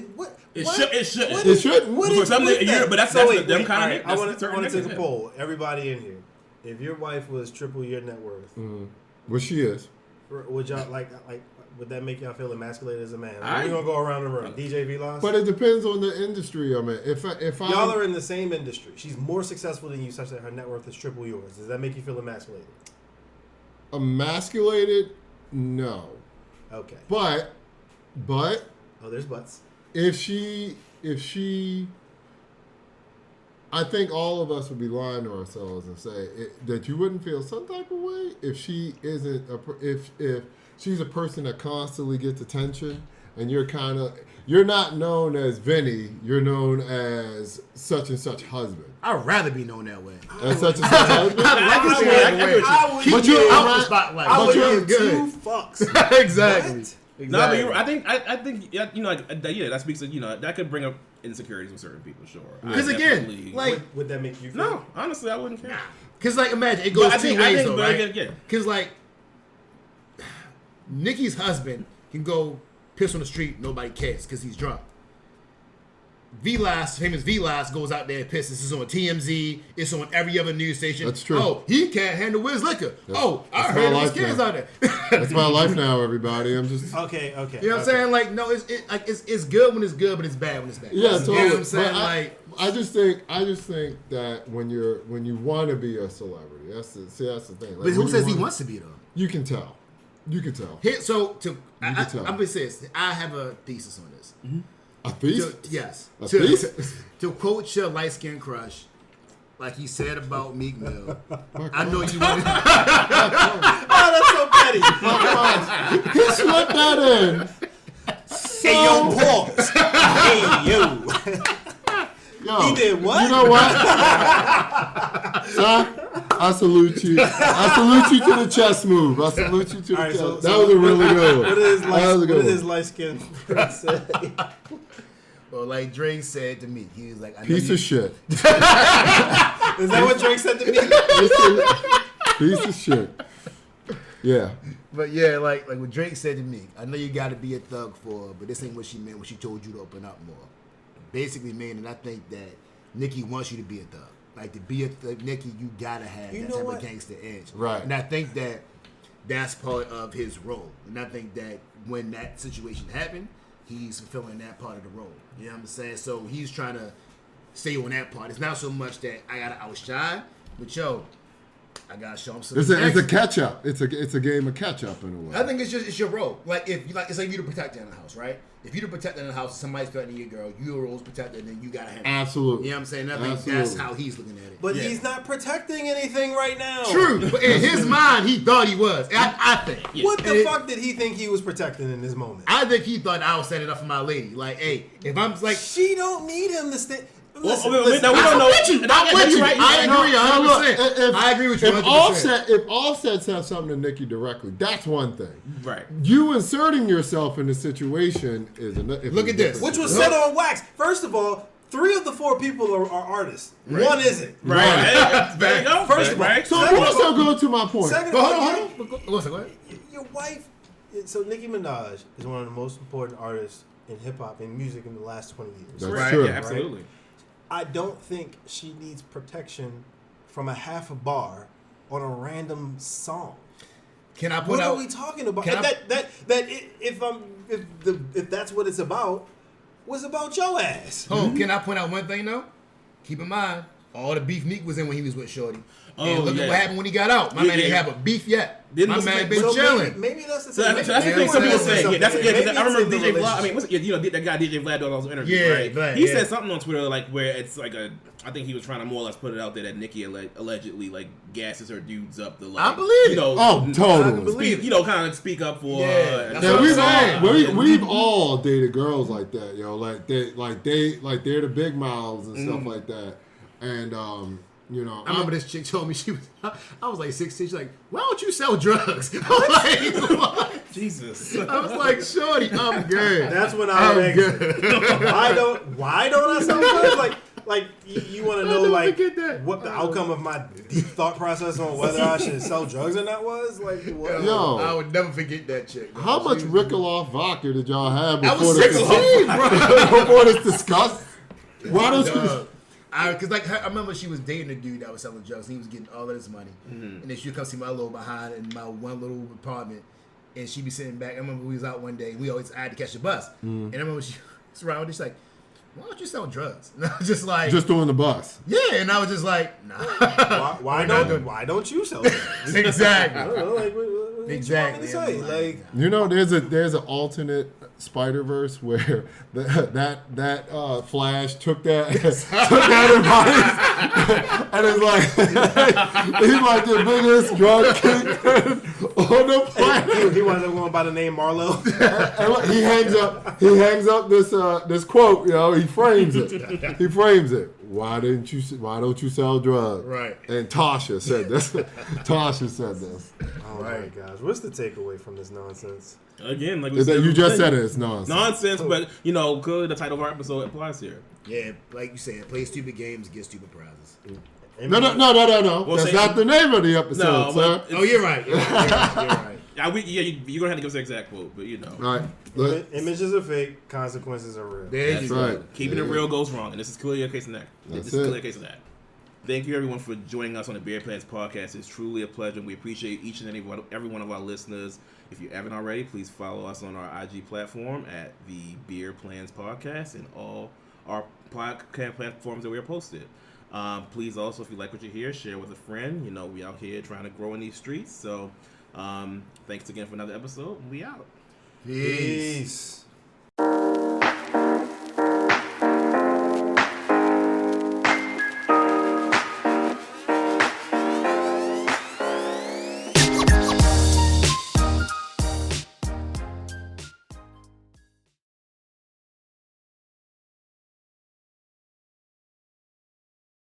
It what? should- it shouldn't. What It is- shouldn't. What For is some with nigga- that? but that's So them kind of alright, niggas. I want That's to certain take niggas, a yeah. poll. Everybody in here, if your wife was triple your net worth, Well, she is. would y'all like? Would that make y'all feel emasculated as a man? I- We're gonna go around the room. DJ Vilas. But it depends on the industry. I mean, if Y'all are in the same industry. She's more successful than you, such that her net worth is triple yours. Does that make you feel emasculated? emasculated, no. Okay. But Oh, there's butts. if she, I think all of us would be lying to ourselves and say that you wouldn't feel some type of way if she isn't if she's a person that constantly gets attention, and you're not known as Vinny, you're known as such and such husband, I'd rather be known that way. as such and such husband. I can see that way. I would Keep But you you're out right. the spotlight. I But would you're give good. two fucks. Exactly. What? No, but you're, I think that speaks to that could bring up insecurities with certain people. Sure. I 'Cause again, definitely- like- Would that make you feel? no, honestly, I wouldn't care. Because, like, imagine, it But goes I two think, ways, though, but right? again, yeah. Because, like, Nikki's husband can go piss on the street, nobody cares because he's drunk. Famous V-Last goes out there and pisses. It's on TMZ. It's on every other news station. That's true. Oh, he can't handle his liquor. I that's heard my his life kids now. out there. That's my life now, everybody. I'm just Okay. You know what I'm okay. saying? Like, no, it's good when it's good, but it's bad when it's bad. yeah, You totally. know what I'm saying? But Like, I just think that when you want to be a celebrity, that's the thing. Like, but who when says he you wants to be, though? You can tell. You can tell. Here, so, can tell. I'm going to say this. I have a thesis on this. A thief? Yes. A To, thief? to quote your light skin crush, like he said about Meek Mill, I know you want to. Oh, that's so petty. He slipped that in. Hey, yo, pause. Hey, yo. Yo, He did what? You know what? Son, I salute you. I salute you to the chess move. I salute you to the All right, chess. so That was a really good one. What did That was a good his one. light skin say? Well, like Drake said to me, he was like, I know Piece you, of shit. Is that what Drake said to me? Piece of shit. Yeah. But yeah, like what Drake said to me, I know you got to be a thug for her, but this ain't what she meant when she told you to open up more. Basically, meaning I think that Nicki wants you to be a thug. Like, to be a thug, Nicki, you gotta have You that know type what? of gangster edge. Right. And I think that that's part of his role. And I think that when that situation happened, he's fulfilling that part of the role. You know what I'm saying? So he's trying to stay on that part. It's not so much that I gotta outshine, but yo, I gotta show him some. It's a action. catch up. It's a game of catch up in a way. I think it's your role. Like if you it's like you the protector in the house, right? If you the protector in the house, somebody's threatening your girl, you're always protector, then you gotta handle it. Absolutely. You know what I'm saying? I think that's Absolutely. how he's looking at it. But he's not protecting anything right now. True, but in his mind, he thought he was. I think. What the fuck did he think he was protecting in this moment? I think he thought I was setting it up for my lady. Like, hey, if I'm like, She don't need him to stay. Listen, Well, listen, no, we don't know. I'm with you. Right, I agree No, 100%. look, I agree with you. If 100%. Offset said something to Nikki directly, that's one thing. Right. You inserting yourself in the situation is another. Look at this. which was set on wax. First of all, 3 of the 4 people are artists. Right. One isn't. Right. There you go. First of all, right. So also go to my point. Second But of all, hold on. Listen, go ahead. your wife. So Nicki Minaj is one of the most important artists in hip hop and music in the last 20 years. That's Right. true. Yeah, absolutely. I don't think she needs protection from a half a bar on a random song. Can I put What out? are we talking about? Can I- If that's what it's about, was about your ass. Can I point out one thing though? Keep in mind, all the beef Meek was in when he was with Shorty. Oh, And look yeah. at what happened when he got out. My Yeah, man didn't yeah. have a beef yet. Didn't My listen man to- been So chilling. maybe that's the So thing. that's the Yeah, thing. Some people that's say, yeah, that's Maybe I remember it's in the DJ Vlad. I relationship. mean, that guy DJ Vlad doing all those interviews, Yeah, right? right, He yeah. said something on Twitter like where it's like I think he was trying to more or less put it out there that Nicki allegedly like gasses her dudes up to like I believe it. you know Oh, totally. speak, you know, kind of like speak up for Yeah, that's Yeah, what I'm saying. we've all dated girls like that, yo. Like they're the big mouths and stuff like that. And you know, I remember this chick told me she was. I was like 16. She's like, "Why don't you sell drugs?" I was like, "What?" Jesus. I was like, "Shorty, I'm good." That's when I would I'm exit. good. Why don't I sound good? Like you want to know never like forget that. what the outcome of my deep thought process on whether I should sell drugs or not was? Like what? Yo. I would never forget that chick. bro. how She much was- Rickaloff vodka did y'all have I before was this? 16, bro. Before this discuss? Why don't you? Dog. Cause like I remember she was dating a dude that was selling drugs and he was getting all of this money. And then she'd come see my little behind in my one little apartment and she'd be sitting back. I remember we was out one day. I had to catch the bus. And I remember she was around. She's like, "Why don't you sell drugs?" And I was just like, Just on the bus. "Yeah." And I was just like, "Nah." Why don't you sell drugs? Exactly. I don't know, like what Exactly. You want me to say? Like You know, there's an alternate Spider-Verse where that Flash took that advice and it's like he's like the biggest drug kingpin on the planet. he winds up going by the name Marlo. And look, he hangs up this quote. You know, he frames it. Why don't you sell drugs? Right. And Tasha said this. Tasha said this. Oh my gosh, what's the takeaway from this nonsense? Again, like we Is that said, you just said it? It's nonsense. nonsense, but you know, clearly the title of our episode applies here. Yeah, like you said, play stupid games, get stupid prizes. No. Well, That's say- not the name of the episode, No, sir. but Oh, you're right. You're right. you're gonna have to give us the exact quote, but you know, All right. Look, Images are fake, consequences are real. There that's you go. right. keeping it real goes wrong, and this is clearly a case of that. That's This is it. clearly a case of that. Thank you, everyone, for joining us on the Beer Plans podcast. It's truly a pleasure. We appreciate each and every one of our listeners. If you haven't already, please follow us on our IG platform at the Beer Plans Podcast and all our podcast platforms that we are posted. Please also, if you like what you hear, share with a friend. You know, we out here trying to grow in these streets. So, thanks again for another episode. We out. Peace. Peace.